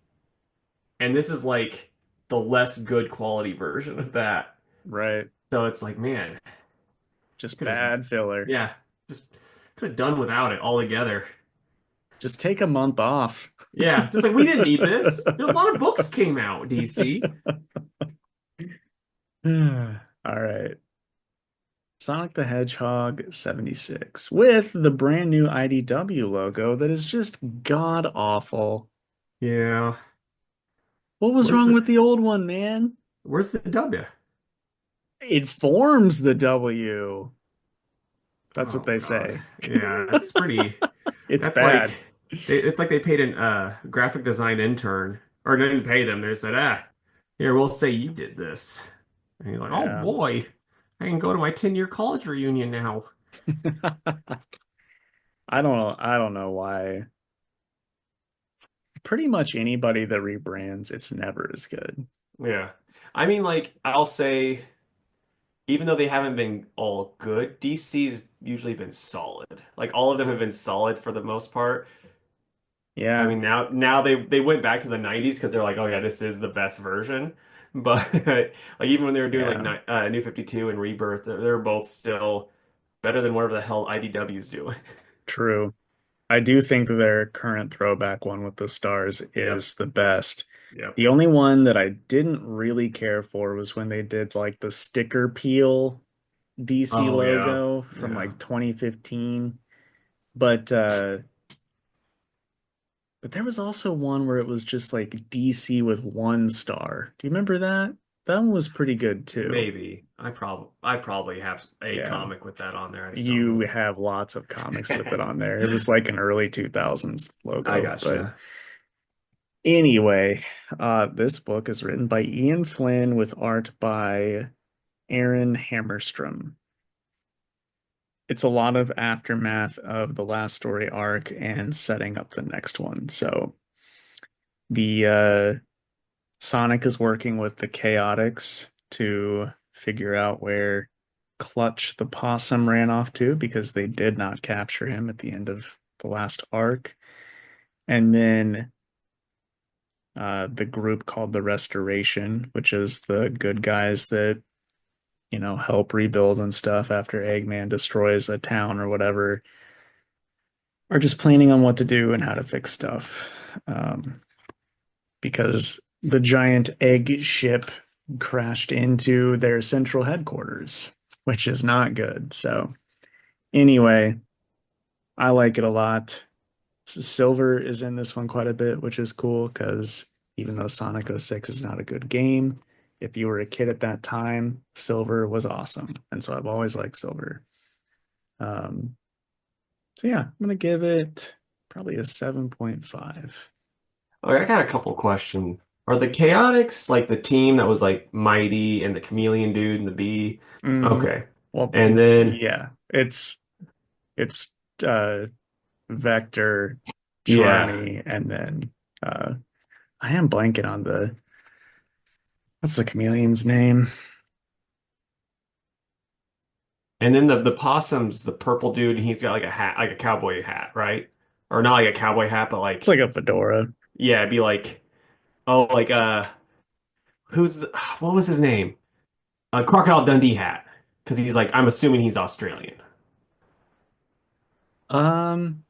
Speaker 1: And this is like the less good quality version of that.
Speaker 2: Right.
Speaker 1: So it's like, man,
Speaker 2: Just
Speaker 1: could have
Speaker 2: bad filler.
Speaker 1: yeah, just could have done without it altogether.
Speaker 2: Just take a month off.
Speaker 1: Yeah, just like we didn't need this. A lot of books came out, DC.
Speaker 2: All right. Sonic the Hedgehog 76 with the brand new IDW logo that is just god awful.
Speaker 1: Yeah.
Speaker 2: What was
Speaker 1: Where's
Speaker 2: wrong
Speaker 1: the
Speaker 2: with the old one, man?
Speaker 1: where's the W?
Speaker 2: It forms the W. That's what
Speaker 1: Oh
Speaker 2: they
Speaker 1: God.
Speaker 2: say.
Speaker 1: Yeah, that's pretty
Speaker 2: It's
Speaker 1: that's like
Speaker 2: bad.
Speaker 1: It's like they paid an graphic design intern, or didn't pay them. They said, here, we'll say you did this. And he's like, oh
Speaker 2: Yeah.
Speaker 1: boy, I can go to my 10-year college reunion now.
Speaker 2: I don't know why. Pretty much anybody that rebrands, it's never as good.
Speaker 1: Yeah. I mean, like, I'll say, even though they haven't been all good, DC's usually been solid. Like, all of them have been solid for the most part. I
Speaker 2: Yeah.
Speaker 1: mean, now they went back to the 90s because they're like, oh yeah, this is the best version. But like even when they were doing like
Speaker 2: Yeah.
Speaker 1: New 52 and Rebirth, they're both still better than whatever the hell IDW's doing.
Speaker 2: True. I do think their current throwback one with the stars
Speaker 1: Yep.
Speaker 2: is the best.
Speaker 1: Yep.
Speaker 2: The only one that I didn't really care for was when they did like the sticker peel DC
Speaker 1: Oh yeah.
Speaker 2: logo from
Speaker 1: Yeah.
Speaker 2: like 2015. But uh but there was also one where it was just like DC with one star. Do you remember that? That one was pretty good too.
Speaker 1: Maybe. I probably have a
Speaker 2: Yeah.
Speaker 1: comic with that on there. I just don't
Speaker 2: You
Speaker 1: know.
Speaker 2: have lots of comics with it on there. It was like an early 2000s
Speaker 1: I
Speaker 2: logo. But
Speaker 1: gotcha.
Speaker 2: anyway, this book is written by Ian Flynn with art by Aaron Hammerstrom. It's a lot of aftermath of the last story arc and setting up the next one. So the Sonic is working with the Chaotix to figure out where Clutch the possum ran off to because they did not capture him at the end of the last arc. And then the group called the Restoration, which is the good guys that, help rebuild and stuff after Eggman destroys a town or whatever, are just planning on what to do and how to fix stuff. Because the giant egg ship crashed into their central headquarters, which is not good. So, anyway, I like it a lot. Silver is in this one quite a bit, which is cool because even though Sonic 06 is not a good game, if you were a kid at that time, Silver was awesome. And so I've always liked Silver. Um, so yeah, I'm gonna give it probably a 7.5.
Speaker 1: Okay, I got a couple questions. Are the Chaotix like the team that was like Mighty and the Chameleon Dude and the Bee?
Speaker 2: Mm,
Speaker 1: Okay.
Speaker 2: well,
Speaker 1: And then
Speaker 2: yeah, it's uh Vector,
Speaker 1: yeah.
Speaker 2: Charmy, and then uh I am blanking on the what's the chameleon's name?
Speaker 1: And then the possum's the purple dude, and he's got like a hat, like a cowboy hat, right? Or not like a cowboy hat, but
Speaker 2: It's
Speaker 1: like
Speaker 2: like a fedora.
Speaker 1: yeah, it'd be like oh, like who's the, what was his name? A Crocodile Dundee hat, because he's like I'm assuming he's Australian.
Speaker 2: Um,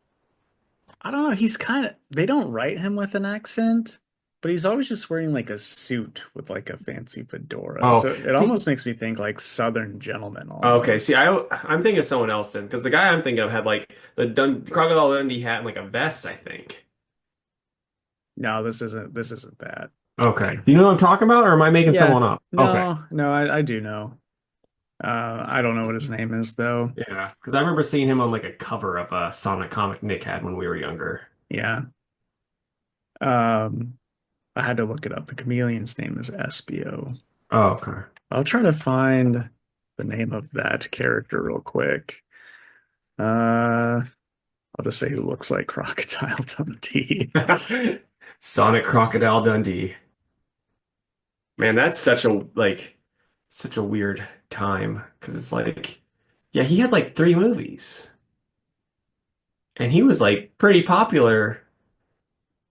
Speaker 2: I don't know. He's kind of, they don't write him with an accent, but he's always just wearing like a suit with like a fancy fedora.
Speaker 1: Oh,
Speaker 2: So it
Speaker 1: see,
Speaker 2: almost makes me think like Southern gentleman
Speaker 1: okay, see,
Speaker 2: almost.
Speaker 1: I'm thinking of someone else then, because the guy I'm thinking of had like the Crocodile Dundee hat and like a vest, I think.
Speaker 2: No, this isn't that.
Speaker 1: Okay, do you know what I'm talking about, or am I making
Speaker 2: Yeah.
Speaker 1: someone up? Okay,
Speaker 2: No, I do know. I don't know what his name is though.
Speaker 1: yeah, because I remember seeing him on like a cover of a Sonic comic Nick had when we were younger.
Speaker 2: Yeah. Um, I had to look it up. The chameleon's name is Espio.
Speaker 1: Oh, okay.
Speaker 2: I'll try to find the name of that character real quick. Uh, I'll just say who looks like Crocodile Dundee.
Speaker 1: Sonic Crocodile Dundee. Man, that's such a like such a weird time because it's like yeah, he had like three movies and he was like pretty popular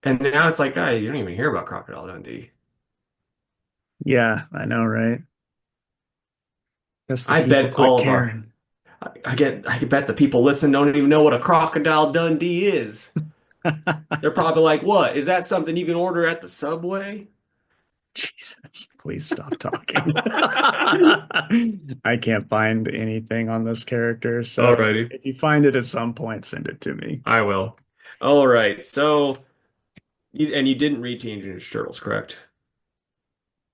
Speaker 1: and now it's like, you don't even hear about Crocodile Dundee.
Speaker 2: Yeah, I know, right? Guess the
Speaker 1: I
Speaker 2: people
Speaker 1: bet
Speaker 2: quit
Speaker 1: all of our
Speaker 2: caring.
Speaker 1: I bet the people listening don't even know what a Crocodile Dundee is. They're probably like, "What? Is that something you can order at the Subway?"
Speaker 2: Jesus, please stop talking. I can't find anything on this character, so
Speaker 1: Alrighty,
Speaker 2: if you find it at some point, send it to me.
Speaker 1: I will. All right, so you didn't read Teenage Ninja Turtles, correct?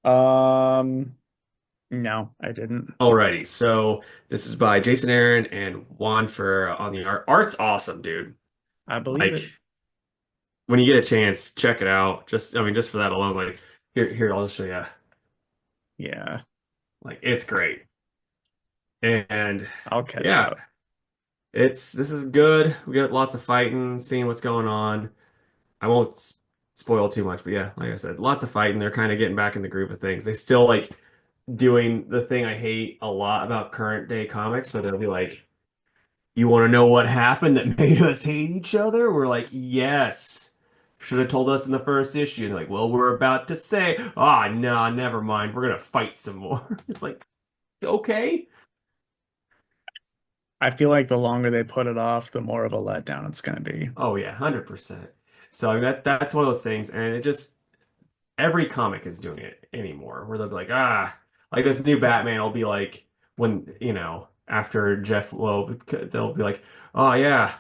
Speaker 2: Um, no, I didn't.
Speaker 1: Alrighty, so this is by Jason Aaron and Juan for on the art. Art's awesome, dude.
Speaker 2: I believe
Speaker 1: Like,
Speaker 2: it.
Speaker 1: when you get a chance, check it out. Just I mean, just for that alone, like here, I'll just show you.
Speaker 2: Yeah,
Speaker 1: Like it's great. And
Speaker 2: I'll catch
Speaker 1: yeah,
Speaker 2: up.
Speaker 1: this is good. We got lots of fighting, seeing what's going on. I won't spoil too much, but yeah, like I said, lots of fighting. They're kind of getting back in the groove of things. They still like doing the thing I hate a lot about current day comics, where they'll be like, "You want to know what happened that made us hate each other?" We're like, "Yes." Should have told us in the first issue. And they're like, well, we're about to say, ah, no, never mind. We're gonna fight some more. It's like, okay.
Speaker 2: I feel like the longer they put it off, the more of a letdown it's going to be.
Speaker 1: Oh yeah, 100%. So I mean, that's one of those things, and it just every comic is doing it anymore, where they'll be like, ah, like this new Batman will be like when after Jeff Loeb, they'll be like, oh yeah,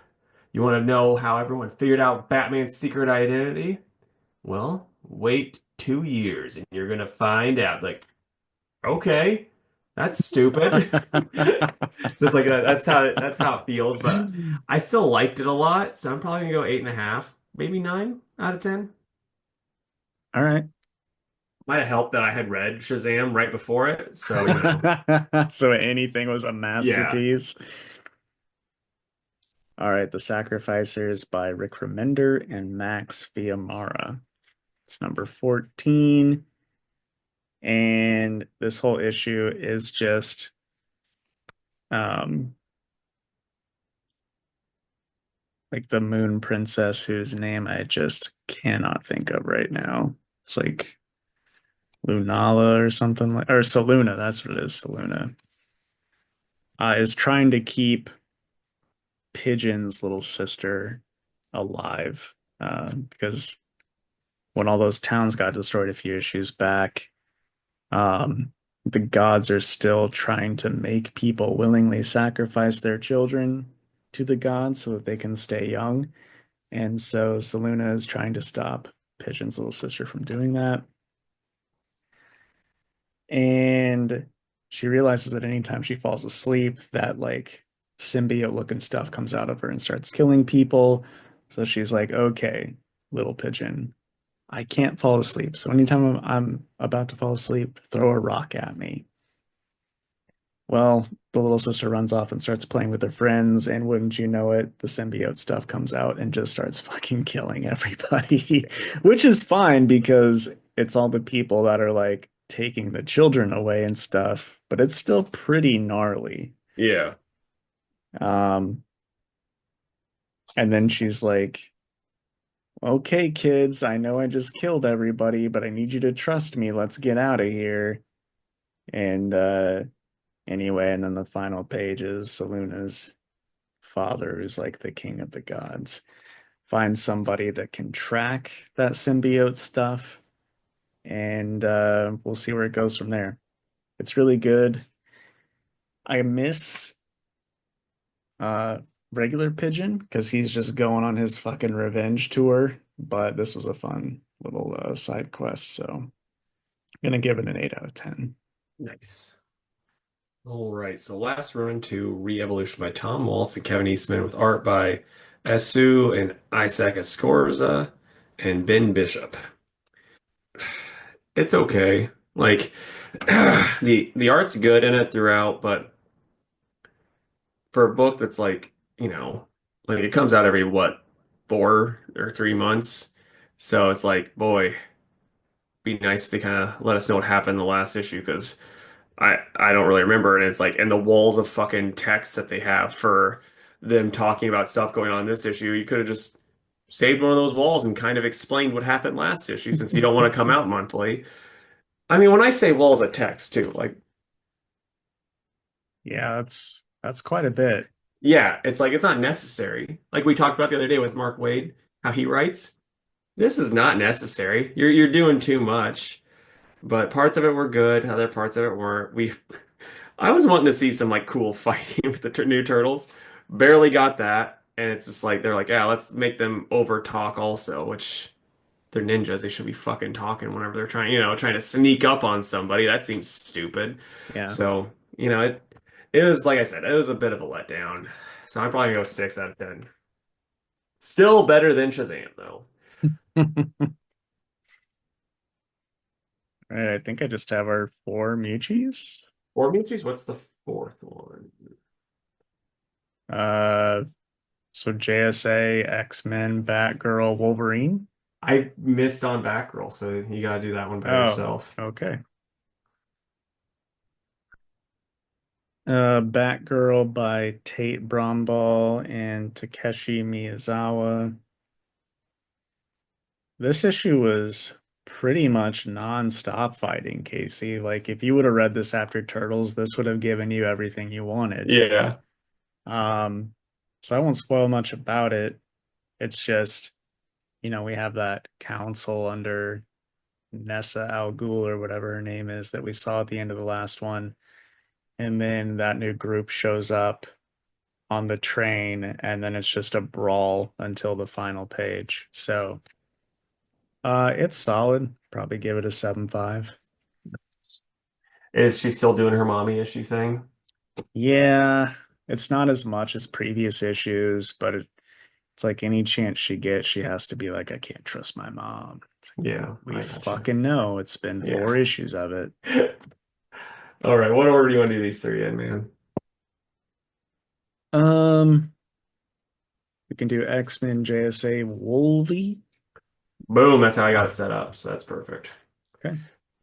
Speaker 1: you want to know how everyone figured out Batman's secret identity? Well, wait 2 years and you're gonna find out. Like, okay, that's stupid. It's just like that's how it feels, but I still liked it a lot, so I'm probably gonna go 8.5, maybe 9 out of 10.
Speaker 2: All right.
Speaker 1: Might have helped that I had read Shazam right before it, so.
Speaker 2: So anything was a
Speaker 1: Yeah,
Speaker 2: masterpiece. All right, The Sacrificers by Rick Remender and Max Fiamara. It's number 14. And this whole issue is just um like the Moon Princess whose name I just cannot think of right now. It's like Lunala or something like, or Saluna, that's what it is, Saluna. Is trying to keep Pigeon's little sister alive because when all those towns got destroyed a few issues back, um, the gods are still trying to make people willingly sacrifice their children to the gods so that they can stay young. And so Saluna is trying to stop Pigeon's little sister from doing that. And she realizes that anytime she falls asleep, that like symbiote looking stuff comes out of her and starts killing people. So she's like, okay, little pigeon, I can't fall asleep. So anytime I'm about to fall asleep, throw a rock at me. Well, the little sister runs off and starts playing with her friends, and wouldn't you know it, the symbiote stuff comes out and just starts fucking killing everybody, which is fine because it's all the people that are like taking the children away and stuff, but it's still pretty gnarly.
Speaker 1: yeah,
Speaker 2: Um, and then she's like, okay, kids, I know I just killed everybody, but I need you to trust me. Let's get out of here. And anyway, and then the final page is Saluna's father, who's like the king of the gods, finds somebody that can track that symbiote stuff, and we'll see where it goes from there. It's really good. I miss uh, regular Pigeon because he's just going on his fucking revenge tour, but this was a fun little side quest, so I'm gonna give it an 8 out of 10.
Speaker 1: nice. All right, so last run to Re-Evolution by Tom Waltz and Kevin Eastman with art by Esu and Isaac Escorza and Ben Bishop. It's okay. Like the art's good in it throughout, but for a book that's like it comes out every what, 4 or 3 months. So it's like, boy, be nice if they kind of let us know what happened in the last issue because I don't really remember. And it's like, and the walls of fucking text that they have for them talking about stuff going on in this issue, you could have just saved one of those walls and kind of explained what happened last issue since you don't want to come out monthly. I mean, when I say walls of text too, like,
Speaker 2: Yeah, that's quite a bit.
Speaker 1: yeah, it's like it's not necessary. Like we talked about the other day with Mark Wade, how he writes. This is not necessary. You're doing too much. But parts of it were good, other parts of it weren't. I was wanting to see some like cool fighting with the new turtles. Barely got that, and it's just like they're like, yeah, let's make them over talk also, which they're ninjas. They should be fucking talking whenever they're trying to sneak up on somebody. That seems stupid.
Speaker 2: Yeah.
Speaker 1: So, it was like I said, it was a bit of a letdown. So I'm probably gonna go 6 out of 10. Still better than Shazam though.
Speaker 2: All right, I think I just have our four Mewtwo's.
Speaker 1: Or Michi's, what's the fourth one?
Speaker 2: Uh, so JSA, X-Men, Batgirl, Wolverine.
Speaker 1: I missed on Batgirl, so you gotta do that one by
Speaker 2: Oh,
Speaker 1: yourself.
Speaker 2: okay. Batgirl by Tate Bromball and Takeshi Miyazawa. This issue was pretty much non-stop fighting, Casey. Like if you would have read this after Turtles, this would have given you everything you wanted.
Speaker 1: Yeah.
Speaker 2: Um, so I won't spoil much about it. It's just, we have that council under Nessa Al Ghul or whatever her name is that we saw at the end of the last one. And then that new group shows up on the train, and then it's just a brawl until the final page. So it's solid. Probably give it a 7.5.
Speaker 1: Is she still doing her mommy issue thing?
Speaker 2: Yeah, it's not as much as previous issues, but it's like any chance she gets, she has to be like, I can't trust my mom.
Speaker 1: Yeah,
Speaker 2: We
Speaker 1: I gotcha.
Speaker 2: fucking know. It's been four
Speaker 1: Yeah.
Speaker 2: issues of it.
Speaker 1: All right, what order do you want to do these three in, man?
Speaker 2: Um, we can do X-Men, JSA, Wolvie.
Speaker 1: Boom, that's how I got it set up, so that's perfect.
Speaker 2: Okay.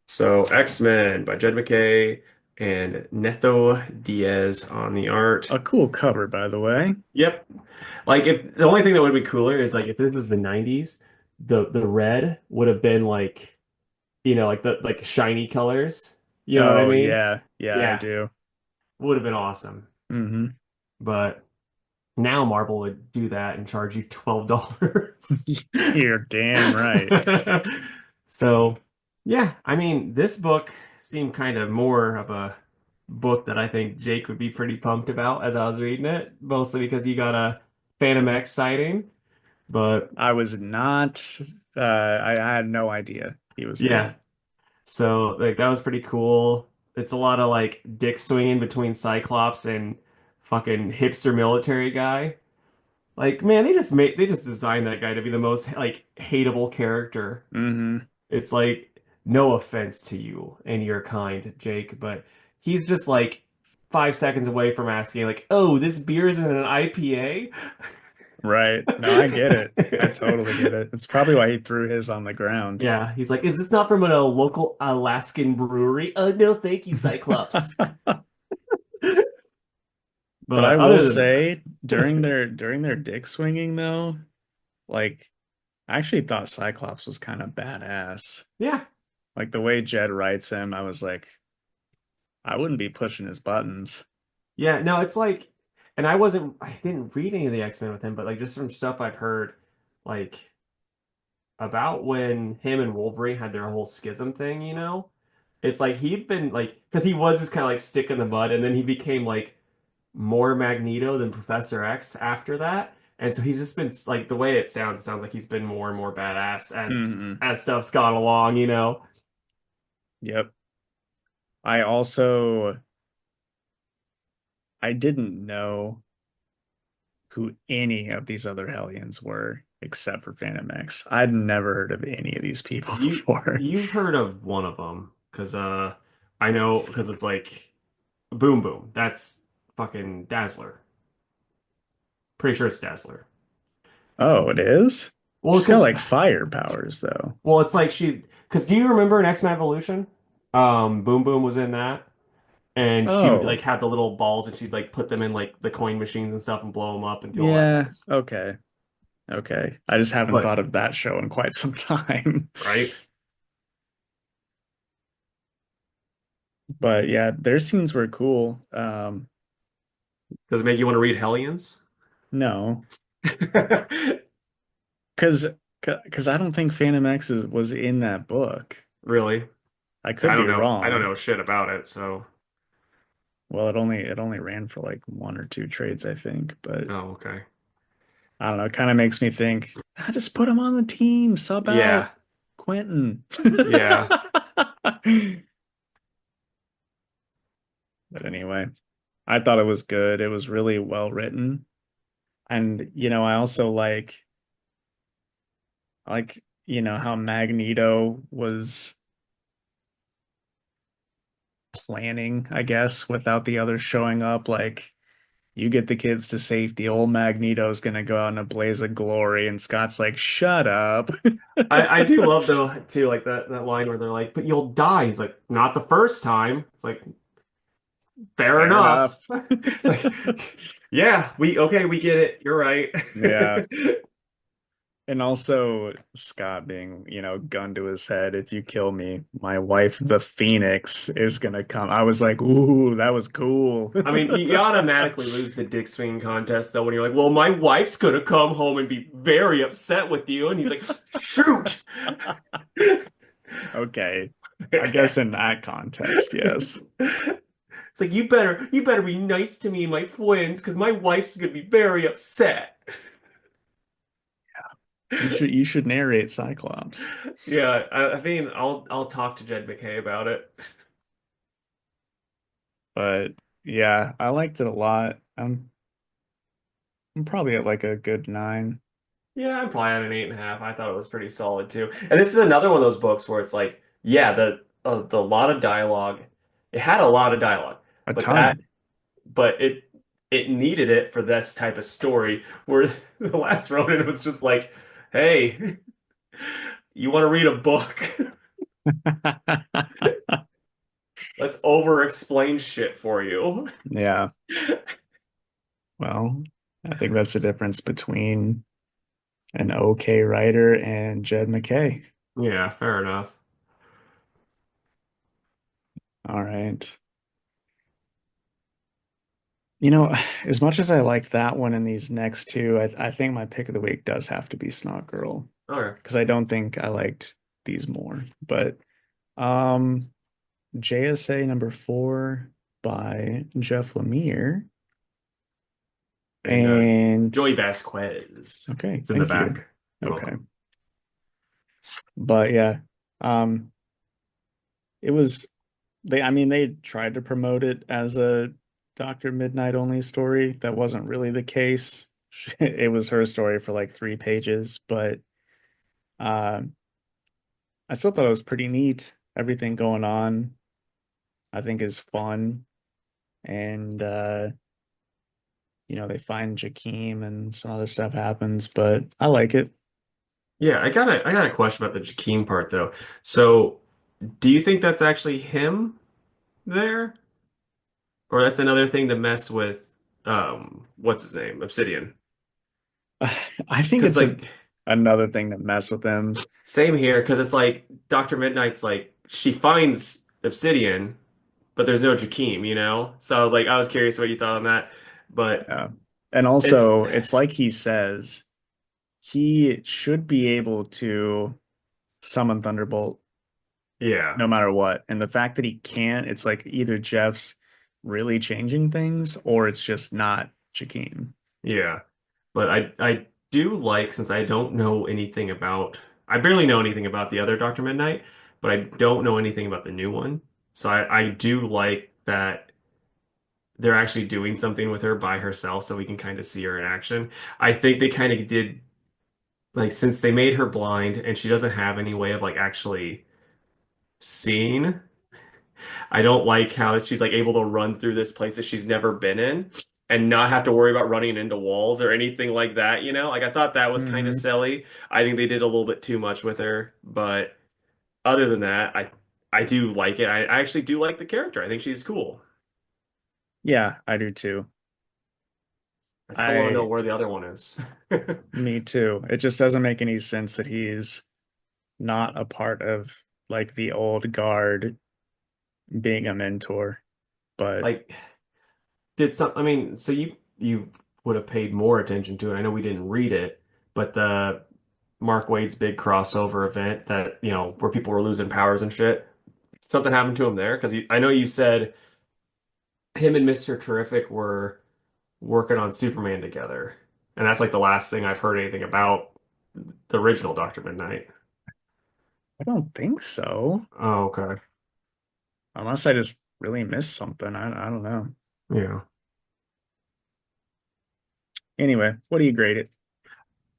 Speaker 1: So X-Men by Jed McKay and Neto Diaz on the art.
Speaker 2: A cool cover, by the way.
Speaker 1: Yep. Like if the only thing that would have been cooler is like if this was the 90s, the red would have been like, like the like shiny colors. You know what I
Speaker 2: Oh,
Speaker 1: mean?
Speaker 2: yeah. Yeah, I
Speaker 1: Yeah,
Speaker 2: do.
Speaker 1: would have been awesome.
Speaker 2: Hmm.
Speaker 1: But now Marvel would do that and charge you $12.
Speaker 2: You're damn right.
Speaker 1: So, yeah, I mean, this book seemed kind of more of a book that I think Jake would be pretty pumped about as I was reading it, mostly because you got a Phantom X sighting. But
Speaker 2: I was not, I had no idea he was
Speaker 1: yeah,
Speaker 2: there.
Speaker 1: so like that was pretty cool. It's a lot of like dick swinging between Cyclops and fucking hipster military guy. Like, man, they just designed that guy to be the most like hateable character.
Speaker 2: Hmm.
Speaker 1: It's like no offense to you and your kind, Jake, but he's just like 5 seconds away from asking like, "Oh, this beer isn't an IPA?"
Speaker 2: Right. No, I get it. I totally get it. It's probably why he threw his on the ground.
Speaker 1: Yeah, he's like, "Is this not from a local Alaskan brewery?" No, thank you, Cyclops.
Speaker 2: But I
Speaker 1: But
Speaker 2: will
Speaker 1: other than
Speaker 2: say, during
Speaker 1: that,
Speaker 2: their dick swinging though, like I actually thought Cyclops was kind of badass.
Speaker 1: yeah,
Speaker 2: Like the way Jed writes him, I was like, I wouldn't be pushing his buttons.
Speaker 1: yeah, no, it's like, and I didn't read any of the X-Men with him, but like just from stuff I've heard, like about when him and Wolverine had their whole schism thing, it's like he'd been like, because he was just kind of like stick in the mud, and then he became like more Magneto than Professor X after that. And so he's just been like the way it sounds like he's been more and more badass
Speaker 2: Hmm.
Speaker 1: as stuff's gone along.
Speaker 2: Yep. I also I didn't know who any of these other Hellions were except for Phantom X. I'd never heard of any of these people
Speaker 1: You
Speaker 2: before.
Speaker 1: you've heard of one of them because I know because it's like Boom Boom. That's fucking Dazzler. Pretty sure it's Dazzler.
Speaker 2: Oh, it is?
Speaker 1: Well,
Speaker 2: She's got
Speaker 1: because
Speaker 2: like fire powers though.
Speaker 1: it's like because do you remember in X-Men Evolution? Boom Boom was in that, and she would like
Speaker 2: Oh,
Speaker 1: have the little balls, and she'd like put them in like the coin machines and stuff, and blow them up and do all that
Speaker 2: yeah.
Speaker 1: jazz.
Speaker 2: Okay. Okay. I just haven't
Speaker 1: But
Speaker 2: thought of that show in quite some time.
Speaker 1: right,
Speaker 2: But yeah, their scenes were cool.
Speaker 1: does it make you want to read Hellions?
Speaker 2: No, because because I don't think Phantom X was in that book.
Speaker 1: Really?
Speaker 2: I
Speaker 1: So
Speaker 2: could be
Speaker 1: I don't
Speaker 2: wrong.
Speaker 1: know shit about it. So,
Speaker 2: Well, it only ran for like one or two trades, I think. But
Speaker 1: oh, okay.
Speaker 2: I don't know. It kind of makes me think, I just put him on the team, sub
Speaker 1: Yeah,
Speaker 2: out Quentin.
Speaker 1: yeah.
Speaker 2: But anyway, I thought it was good. It was really well written. And, I also like Like, how Magneto was planning, I guess, without the others showing up. Like, you get the kids to safety, old Magneto's gonna go out in a blaze of glory, and Scott's like, shut up.
Speaker 1: I do love though too, like that line where they're like, "But you'll die." He's like, "Not the first time." It's like, fair
Speaker 2: Fair
Speaker 1: enough.
Speaker 2: enough.
Speaker 1: It's like, yeah, we get it. You're right.
Speaker 2: Yeah. And also Scott being, gun to his head, if you kill me, my wife, the Phoenix, is gonna come. I was like, ooh, that was cool.
Speaker 1: I mean, you automatically lose the dick swinging contest though when you're like, "Well, my wife's gonna come home and be very upset with you," and he's like, "Shoot."
Speaker 2: Okay. I guess in that context, yes.
Speaker 1: It's like you better be nice to me and my friends because my wife's gonna be very upset.
Speaker 2: You should narrate Cyclops.
Speaker 1: Yeah, I mean, I'll talk to Jed McKay about it.
Speaker 2: But yeah, I liked it a lot. I'm probably at like a good 9.
Speaker 1: Yeah, I'm probably at an 8.5. I thought it was pretty solid too. And this is another one of those books where it's like, yeah, the lot of dialogue, it had a lot of dialogue,
Speaker 2: A
Speaker 1: but that
Speaker 2: ton.
Speaker 1: but it needed it for this type of story where the last Ronin was just like, hey, you want to read a book? Let's over explain shit for you.
Speaker 2: Yeah. Well, I think that's the difference between an okay writer and Jed McKay.
Speaker 1: Yeah, fair enough.
Speaker 2: All right. You know, as much as I like that one and these next two, I think my pick of the week does have to be Snot Girl
Speaker 1: Okay.
Speaker 2: because I don't think I liked these more. But um, JSA number 4 by Jeff Lemire.
Speaker 1: And
Speaker 2: And
Speaker 1: Joey Vasquez.
Speaker 2: okay,
Speaker 1: It's in the
Speaker 2: thank you.
Speaker 1: back. You're
Speaker 2: Okay.
Speaker 1: welcome.
Speaker 2: But yeah, um, it was I mean, they tried to promote it as a Dr. Midnight only story. That wasn't really the case. It was her story for like 3 pages, but uh, I still thought it was pretty neat. Everything going on, I think, is fun. And they find Jakeem and some other stuff happens, but I like it.
Speaker 1: Yeah, I got a question about the Jakeem part though. So, do you think that's actually him there? Or that's another thing to mess with what's his name? Obsidian.
Speaker 2: I think
Speaker 1: Because
Speaker 2: it's
Speaker 1: like
Speaker 2: another thing to mess with him.
Speaker 1: same here, because it's like Dr. Midnight's like she finds Obsidian, but there's no Jakeem, you know? So I was curious what you thought on that. But
Speaker 2: Yeah. And
Speaker 1: it's
Speaker 2: also, it's like he says, he should be able to summon Thunderbolt
Speaker 1: yeah,
Speaker 2: no matter what. And the fact that he can't, it's like either Jeff's really changing things or it's just not Jakeem.
Speaker 1: yeah. But I do like since I don't know anything about I barely know anything about the other Dr. Midnight, but I don't know anything about the new one. So I do like that they're actually doing something with her by herself so we can kind of see her in action. I think they kind of did like since they made her blind and she doesn't have any way of like actually seeing. I don't like how she's like able to run through this place that she's never been in and not have to worry about running into walls or anything like that, you know? Like I thought that was kind of
Speaker 2: Hmm.
Speaker 1: silly. I think they did a little bit too much with her, but other than that, I do like it. I actually do like the character. I think she's cool.
Speaker 2: Yeah, I do too.
Speaker 1: I still want to know
Speaker 2: I,
Speaker 1: where the other one is.
Speaker 2: Me too. It just doesn't make any sense that he's not a part of like the old guard being a mentor. But
Speaker 1: Like did some I mean, so you would have paid more attention to it. I know we didn't read it, but the Mark Wade's big crossover event that, you know, where people were losing powers and shit. Something happened to him there because I know you said him and Mr. Terrific were working on Superman together. And that's like the last thing I've heard anything about the original Dr. Midnight.
Speaker 2: I don't think so.
Speaker 1: Oh, okay.
Speaker 2: Unless I just really missed something. I don't know.
Speaker 1: Yeah.
Speaker 2: Anyway, what do you grade it?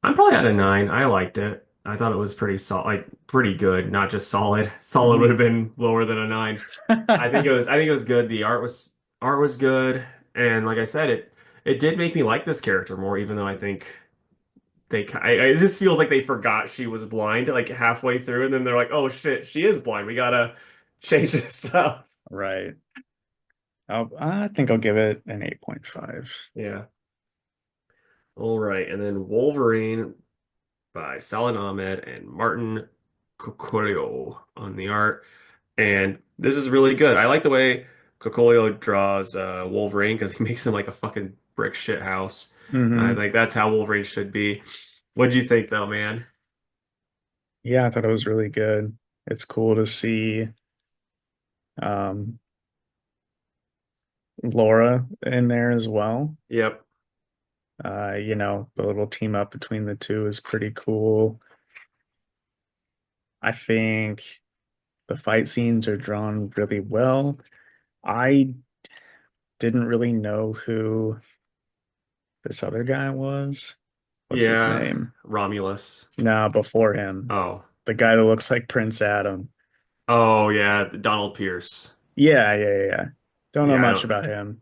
Speaker 1: I'm probably at a 9. I liked it. I thought it was pretty solid, like pretty good, not just solid. Solid would
Speaker 2: Hmm.
Speaker 1: have been lower than a nine. I think it was good. The art was good, and like I said, it did make me like this character more, even though I think it just feels like they forgot she was blind like halfway through, and then they're like, oh shit, she is blind. We gotta change this up.
Speaker 2: Right. I think I'll give it an 8.5.
Speaker 1: Yeah. All right, and then Wolverine by Salah Ahmed and Martin Cocolio on the art. And this is really good. I like the way Cocolio draws Wolverine because he makes him like a fucking brick shit house. I
Speaker 2: Hmm.
Speaker 1: think that's how Wolverine should be. What'd you think though, man?
Speaker 2: Yeah, I thought it was really good. It's cool to see um, Laura in there as well.
Speaker 1: Yep.
Speaker 2: The little team up between the two is pretty cool. I think the fight scenes are drawn really well. I didn't really know who this other guy was. What's his
Speaker 1: Yeah.
Speaker 2: name?
Speaker 1: Romulus.
Speaker 2: Nah, before him.
Speaker 1: Oh.
Speaker 2: The guy that looks like Prince Adam.
Speaker 1: Oh yeah, Donald Pierce.
Speaker 2: Yeah, yeah, yeah, yeah. Don't know
Speaker 1: Yeah, I
Speaker 2: much
Speaker 1: don't
Speaker 2: about him.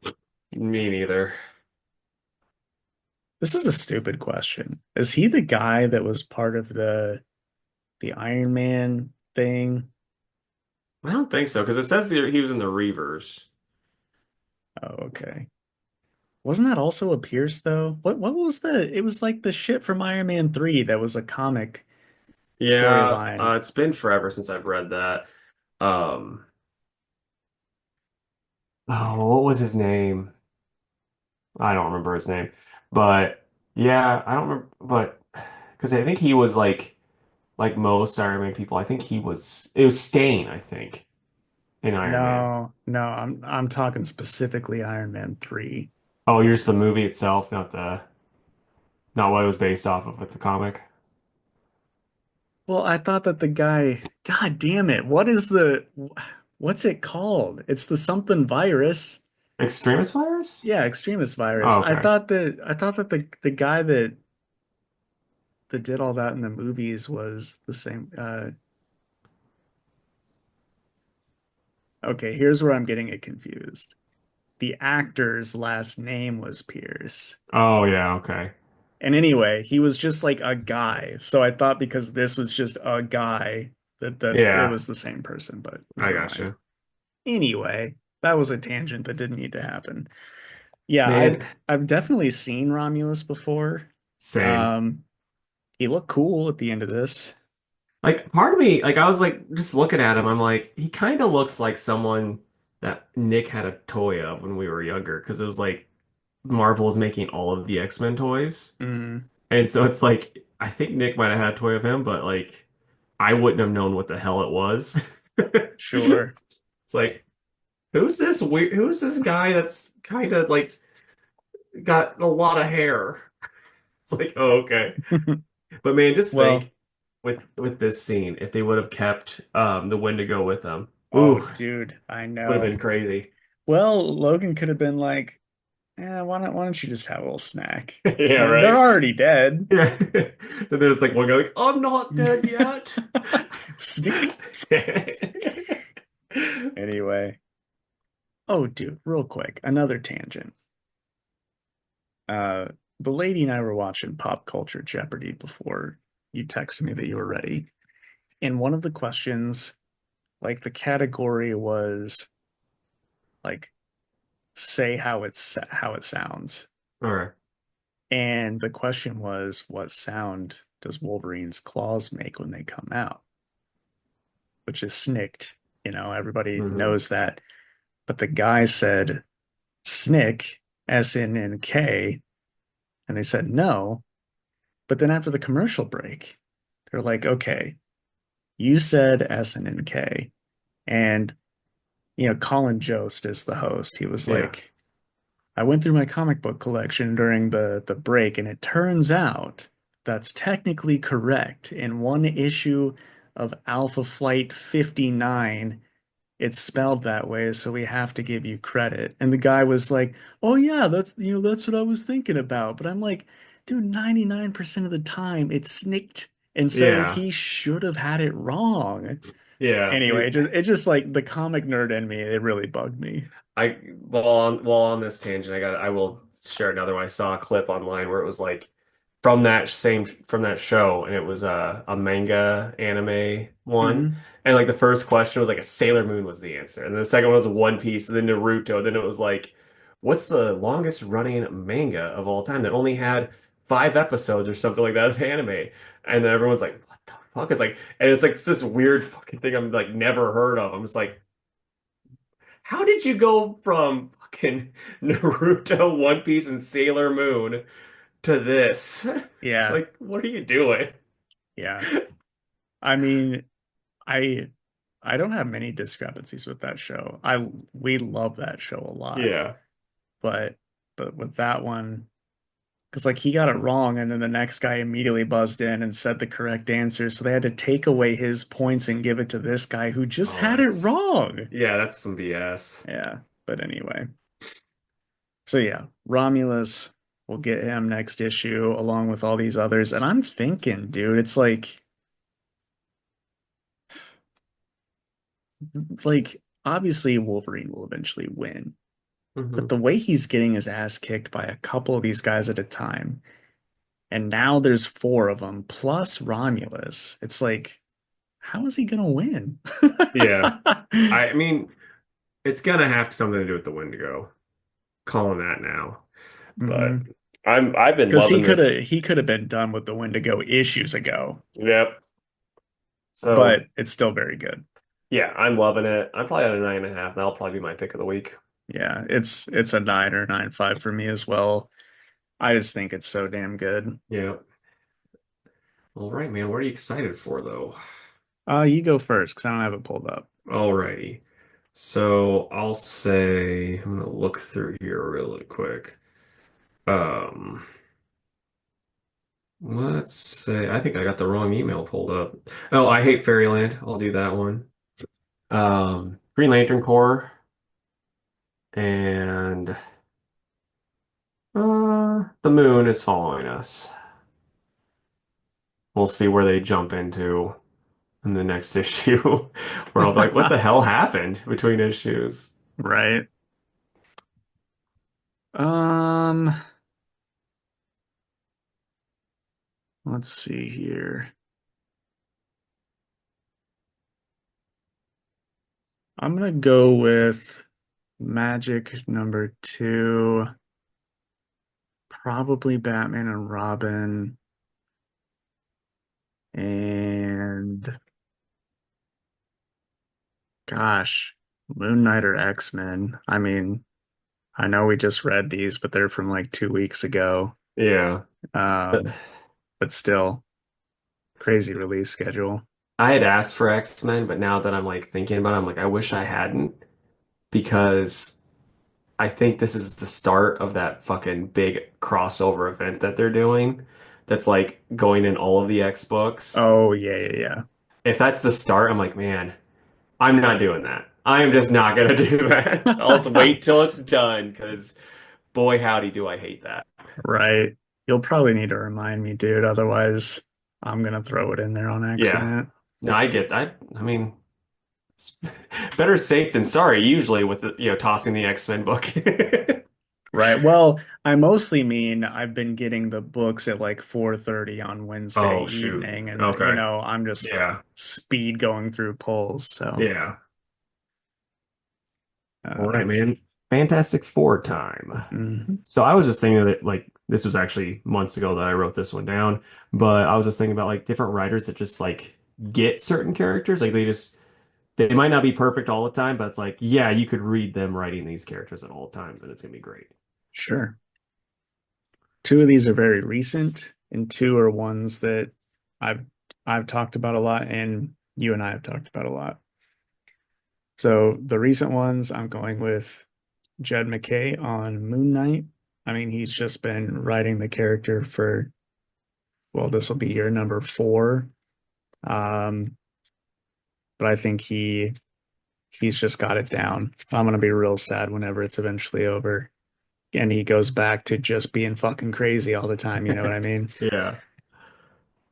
Speaker 1: me neither.
Speaker 2: This is a stupid question. Is he the guy that was part of the Iron Man thing?
Speaker 1: I don't think so, because it says he was in the Reavers.
Speaker 2: Oh, okay. Wasn't that also a Pierce though? What was the it was like the shit from Iron Man 3 that was a comic
Speaker 1: Yeah,
Speaker 2: storyline.
Speaker 1: it's been forever since I've read that. Um, oh, what was his name? I don't remember his name, but yeah, I don't remember, but because I think he was like most Iron Man people. I think it was Stain, I think, in Iron Man.
Speaker 2: No, no, I'm talking specifically Iron Man 3.
Speaker 1: Oh, you're just the movie itself, not what it was based off of with the comic.
Speaker 2: Well, I thought that the guy, God damn it, what's it called? It's the something virus.
Speaker 1: Extremis virus?
Speaker 2: Yeah, extremist virus.
Speaker 1: Oh, okay.
Speaker 2: I thought that the guy that did all that in the movies was the same. Okay, here's where I'm getting it confused. The actor's last name was Pierce.
Speaker 1: Oh yeah, okay.
Speaker 2: And anyway, he was just like a guy. So I thought because this was just a guy that it
Speaker 1: Yeah,
Speaker 2: was the same person, but
Speaker 1: I
Speaker 2: never mind.
Speaker 1: gotcha.
Speaker 2: Anyway, that was a tangent that didn't need to happen. Yeah,
Speaker 1: Man,
Speaker 2: I've definitely seen Romulus before.
Speaker 1: same.
Speaker 2: Um, he looked cool at the end of this.
Speaker 1: Like part of me, like I was like just looking at him, I'm like, he kind of looks like someone that Nick had a toy of when we were younger, because it was like Marvel is making all of the X-Men toys.
Speaker 2: Mm,
Speaker 1: And so it's like I think Nick might have had a toy of him, but like I wouldn't have known what the hell it was.
Speaker 2: sure.
Speaker 1: It's like, who's this guy that's kind of like got a lot of hair? It's like, oh, okay. But man, just
Speaker 2: Well,
Speaker 1: think with this scene, if they would have kept the Wendigo with them,
Speaker 2: oh,
Speaker 1: ooh,
Speaker 2: dude, I
Speaker 1: would have been
Speaker 2: know.
Speaker 1: crazy.
Speaker 2: Well, Logan could have been like, why don't you just have a little snack?
Speaker 1: Yeah,
Speaker 2: They're
Speaker 1: right.
Speaker 2: already dead.
Speaker 1: Yeah. So there's like one guy like, I'm not dead yet.
Speaker 2: Snick. Anyway. Oh, dude, real quick, another tangent. Uh, the lady and I were watching Pop Culture Jeopardy before you texted me that you were ready. And one of the questions, like the category was like say how it sounds.
Speaker 1: All right.
Speaker 2: And the question was what sound does Wolverine's claws make when they come out? Which is snicked, everybody
Speaker 1: Hmm.
Speaker 2: knows that. But the guy said snick, SNNK, and they said no. But then after the commercial break, they're like, okay, you said SNNK. And, Colin Jost is the host. He was
Speaker 1: Yeah.
Speaker 2: like, I went through my comic book collection during the break, and it turns out that's technically correct. In one issue of Alpha Flight 59, it's spelled that way, so we have to give you credit. And the guy was like, "Oh yeah, that's what I was thinking about." But I'm like, dude, 99% of the time it's snicked And so
Speaker 1: Yeah.
Speaker 2: he should have had it wrong.
Speaker 1: Yeah.
Speaker 2: Anyway, it just like the comic nerd in me, it really bugged me.
Speaker 1: I while on this tangent, I will share another one. I saw a clip online where it was like from that show, and it was a manga anime one,
Speaker 2: Hmm.
Speaker 1: and like the first question was like a Sailor Moon was the answer, and the second one was One Piece, and then Naruto. Then it was like, what's the longest running manga of all time that only had 5 episodes or something like that of anime? And then everyone's like, what the fuck? It's like, and it's like it's this weird fucking thing I'm like never heard of. I'm just like. How did you go from fucking Naruto, One Piece, and Sailor Moon to this?
Speaker 2: Yeah,
Speaker 1: Like, what are you doing?
Speaker 2: yeah. I mean, I I don't have many discrepancies with that show. I We love that show a lot,
Speaker 1: Yeah.
Speaker 2: but with that one, because like he got it wrong, and then the next guy immediately buzzed in and said the correct answer, so they had to take away his points and give it to this guy who just
Speaker 1: Oh,
Speaker 2: had it wrong.
Speaker 1: that's some BS.
Speaker 2: Yeah, but anyway. So yeah, Romulus, we'll get him next issue along with all these others. And I'm thinking, dude, it's like obviously Wolverine will eventually win, but
Speaker 1: Hmm.
Speaker 2: the way he's getting his ass kicked by a couple of these guys at a time, and now there's four of them plus Romulus. It's like, how is he gonna win?
Speaker 1: Yeah. I mean, it's gonna have something to do with the Wendigo. Calling that now. But
Speaker 2: Hmm.
Speaker 1: I've been
Speaker 2: Because
Speaker 1: loving this.
Speaker 2: he could have been done with the Wendigo issues ago,
Speaker 1: Yep. So
Speaker 2: but it's still very good.
Speaker 1: yeah, I'm loving it. I'm probably at a 9.5. That'll probably be my pick of the week.
Speaker 2: Yeah, it's a 9 or 9.5 for me as well. I just think it's so damn good.
Speaker 1: Yeah. All right, man. What are you excited for though?
Speaker 2: You go first because I don't have it pulled up.
Speaker 1: Alrighty. So I'll say I'm gonna look through here really quick. Um, let's say I think I got the wrong email pulled up. Oh, I hate Fairyland. I'll do that one. Green Lantern Corps and the moon is following us. We'll see where they jump into in the next issue. Where I'll be like, what the hell happened between issues?
Speaker 2: Right. Um, let's see here. I'm gonna go with Magic number two, probably Batman and Robin, and gosh, Moon Knight or X-Men. I mean, I know we just read these, but they're from like 2 weeks ago.
Speaker 1: Yeah.
Speaker 2: Um, but still, crazy release schedule.
Speaker 1: I had asked for X-Men, but now that I'm like thinking about it, I'm like, I wish I hadn't because I think this is the start of that fucking big crossover event that they're doing that's like going in all of the X books.
Speaker 2: Oh yeah, yeah,
Speaker 1: If that's the start, I'm like, man, I'm not doing that. I am just not gonna do that. I'll just
Speaker 2: yeah.
Speaker 1: wait till it's done because boy, howdy, do I hate that.
Speaker 2: Right. You'll probably need to remind me, dude. Otherwise, I'm gonna throw it in there on
Speaker 1: Yeah.
Speaker 2: accident.
Speaker 1: No, I get that. I mean, it's better safe than sorry usually with the, tossing the X-Men book.
Speaker 2: Right. Well, I mostly mean I've been getting the books at like 4:30 on Wednesday
Speaker 1: Oh, shoot.
Speaker 2: evening, and
Speaker 1: Okay.
Speaker 2: I'm just
Speaker 1: Yeah.
Speaker 2: speed going through polls. So,
Speaker 1: Yeah. All
Speaker 2: uh,
Speaker 1: right, man. Fantastic Four time.
Speaker 2: mhm.
Speaker 1: So I was just thinking that like this was actually months ago that I wrote this one down, but I was just thinking about like different writers that just like get certain characters. Like they might not be perfect all the time, but it's like, yeah, you could read them writing these characters at all times and it's gonna be great.
Speaker 2: Sure. Two of these are very recent, and two are ones that I've I've talked about a lot, and you and I have talked about a lot. So the recent ones, I'm going with Jed McKay on Moon Knight. I mean, he's just been writing the character for, well, this will be year number four. Um, but I think he's just got it down. I'm gonna be real sad whenever it's eventually over. And he goes back to just being fucking crazy all the time, you know what I mean?
Speaker 1: Yeah.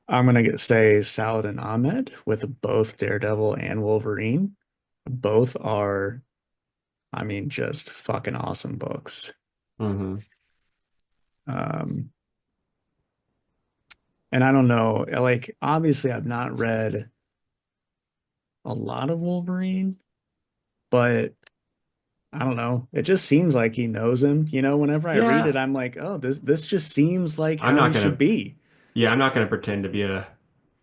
Speaker 2: I'm gonna say Saladin Ahmed with both Daredevil and Wolverine. Both are, I mean, just fucking awesome books.
Speaker 1: Hmm.
Speaker 2: Um, and I don't know, like obviously I've not read a lot of Wolverine, but I don't know. It just seems like he knows him. Whenever I read it,
Speaker 1: Yeah,
Speaker 2: I'm like, oh, this just seems like
Speaker 1: I'm
Speaker 2: how he
Speaker 1: not
Speaker 2: should
Speaker 1: gonna.
Speaker 2: be.
Speaker 1: Yeah, I'm not gonna pretend to be a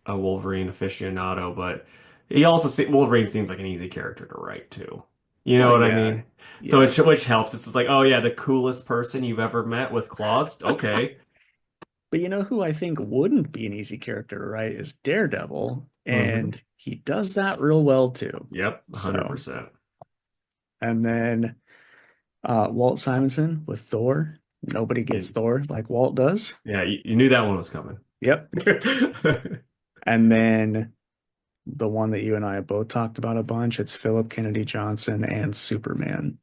Speaker 1: Wolverine aficionado, but Wolverine seems like an easy character to write too. You know
Speaker 2: Well,
Speaker 1: what I
Speaker 2: yeah.
Speaker 1: mean? So
Speaker 2: Yeah.
Speaker 1: which helps. It's just like, oh yeah, the coolest person you've ever met with claws. Okay.
Speaker 2: But you know who I think wouldn't be an easy character to write is Daredevil,
Speaker 1: Hmm.
Speaker 2: and he does that real well too.
Speaker 1: Yep,
Speaker 2: So,
Speaker 1: 100%.
Speaker 2: and then Walt Simonson with Thor. Nobody gets
Speaker 1: You,
Speaker 2: Thor like Walt does.
Speaker 1: yeah, you knew that one was coming.
Speaker 2: Yep. And then the one that you and I have both talked about a bunch, it's Philip Kennedy Johnson and Superman.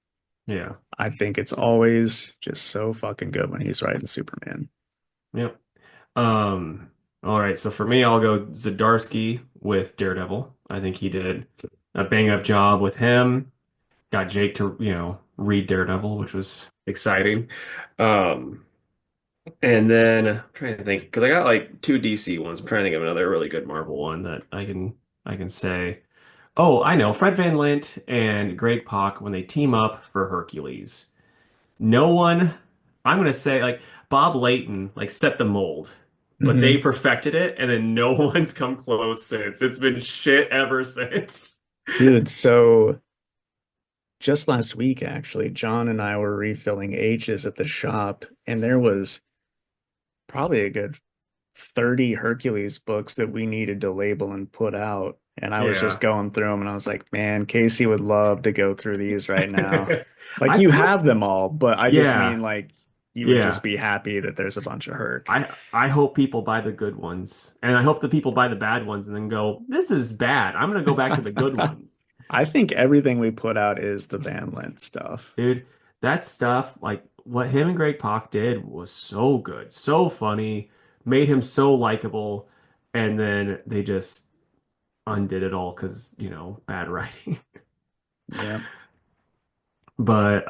Speaker 1: Yeah.
Speaker 2: I think it's always just so fucking good when he's writing Superman.
Speaker 1: Yep. Um, all right, so for me, I'll go Zdarsky with Daredevil. I think he did a bang up job with him. Got Jake to, read Daredevil, which was exciting. Um, and then I'm trying to think because I got like two DC ones. I'm trying to think of another really good Marvel one that I can say. Oh, I know, Fred Van Lint and Greg Pak when they team up for Hercules. No one, I'm gonna say like Bob Layton like set the mold, but they
Speaker 2: Hmm.
Speaker 1: perfected it, and then no one's come close since. It's been shit ever since.
Speaker 2: Dude, so just last week, actually, John and I were refilling H's at the shop, and there was probably a good 30 Hercules books that we needed to label and put out. And I was just
Speaker 1: Yeah.
Speaker 2: going through them and I was like, man, Casey would love to go through these right now. Like
Speaker 1: I
Speaker 2: you
Speaker 1: put
Speaker 2: have them all, but I just
Speaker 1: Yeah,
Speaker 2: mean like you would just
Speaker 1: yeah.
Speaker 2: be happy that there's a bunch of Herc.
Speaker 1: I hope people buy the good ones, and I hope the people buy the bad ones and then go, "This is bad. I'm gonna go back to the good ones."
Speaker 2: I think everything we put out is the Van Lint stuff.
Speaker 1: Dude, that stuff, like what him and Greg Pak did was so good, so funny, made him so likable, and then they just undid it all because, bad writing.
Speaker 2: Yeah.
Speaker 1: But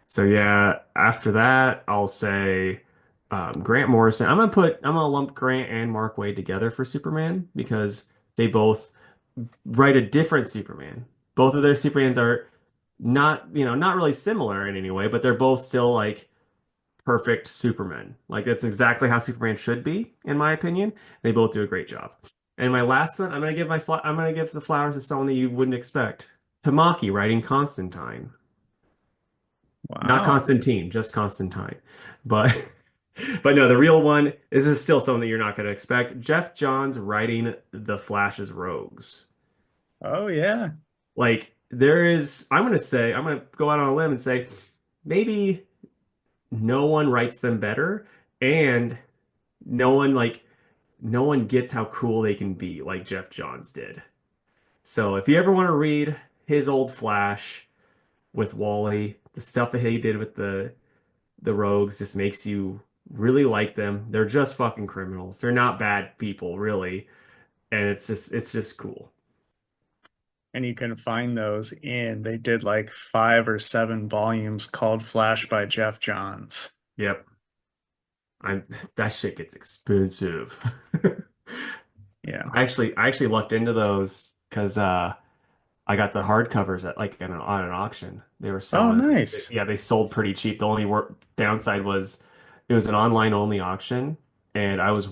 Speaker 1: so yeah, after that, I'll say Grant Morrison. I'm gonna lump Grant and Mark Waid together for Superman because they both write a different Superman. Both of their Supermans are not really similar in any way, but they're both still like perfect Supermen. Like that's exactly how Superman should be, in my opinion. They both do a great job. And my last one, I'm gonna give the flowers to someone that you wouldn't expect. Tamaki writing Constantine. Not
Speaker 2: Wow.
Speaker 1: Constantine, just Constantine. But but no, the real one, this is still something that you're not gonna expect. Jeff Johns writing The Flash's Rogues.
Speaker 2: Oh yeah.
Speaker 1: Like I'm gonna go out on a limb and say maybe no one writes them better, and no one like no one gets how cool they can be like Jeff Johns did. So if you ever want to read his old Flash with Wally, the stuff that he did with the Rogues just makes you really like them. They're just fucking criminals. They're not bad people, really, and it's just cool.
Speaker 2: And you can find those they did like 5 or 7 volumes called Flash by Jeff Johns.
Speaker 1: Yep. I'm that shit gets expensive.
Speaker 2: Yeah.
Speaker 1: I actually looked into those because I got the hardcovers at like on an auction. They were
Speaker 2: Oh,
Speaker 1: selling.
Speaker 2: nice.
Speaker 1: Yeah, they sold pretty cheap. The only downside was it was an online only auction, and I was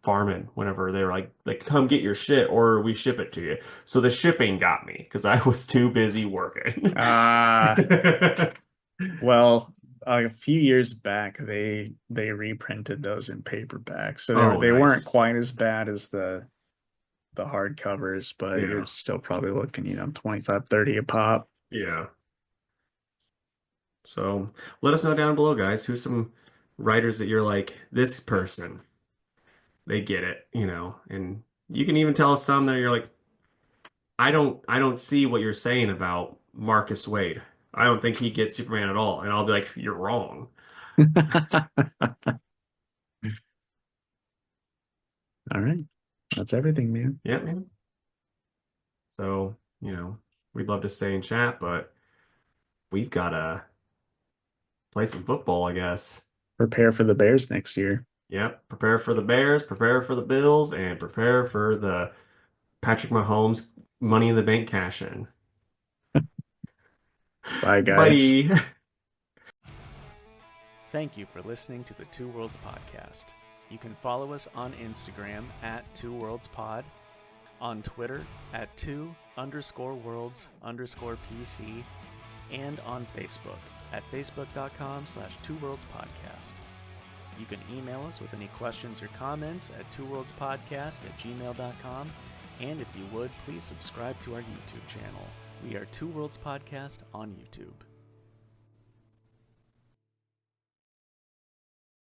Speaker 1: farming whenever they were like come get your shit or we ship it to you. So the shipping got me because I was too busy working.
Speaker 2: Uh, well, a few years back they reprinted those in paperback. So
Speaker 1: Oh,
Speaker 2: they weren't
Speaker 1: nice.
Speaker 2: quite as bad as the hardcovers, but you're
Speaker 1: Yeah,
Speaker 2: still probably looking, 25, 30 a pop.
Speaker 1: yeah. So let us know down below, guys, who's some writers that you're like this person. They get it, and you can even tell us some that you're like, I don't see what you're saying about Marcus Wade. I don't think he gets Superman at all. And I'll be like, you're wrong.
Speaker 2: All right. That's everything, man.
Speaker 1: Yeah, man. So, we'd love to stay in chat, but we've got to play some football, I guess.
Speaker 2: Prepare for the Bears next year.
Speaker 1: Yep. Prepare for the Bears, prepare for the Bills, and prepare for the Patrick Mahomes Money in the Bank cash in.
Speaker 2: Bye, guys.
Speaker 1: Bye.
Speaker 3: Thank you for listening to the Two Worlds Podcast. You can follow us on Instagram at Two Worlds Pod, on Twitter at two_worlds_PC, and on Facebook at facebook.com/twoworldspodcast. You can email us with any questions or comments at twoworldspodcast@gmail.com, and if you would, please subscribe to our YouTube channel. We are Two Worlds Podcast on YouTube.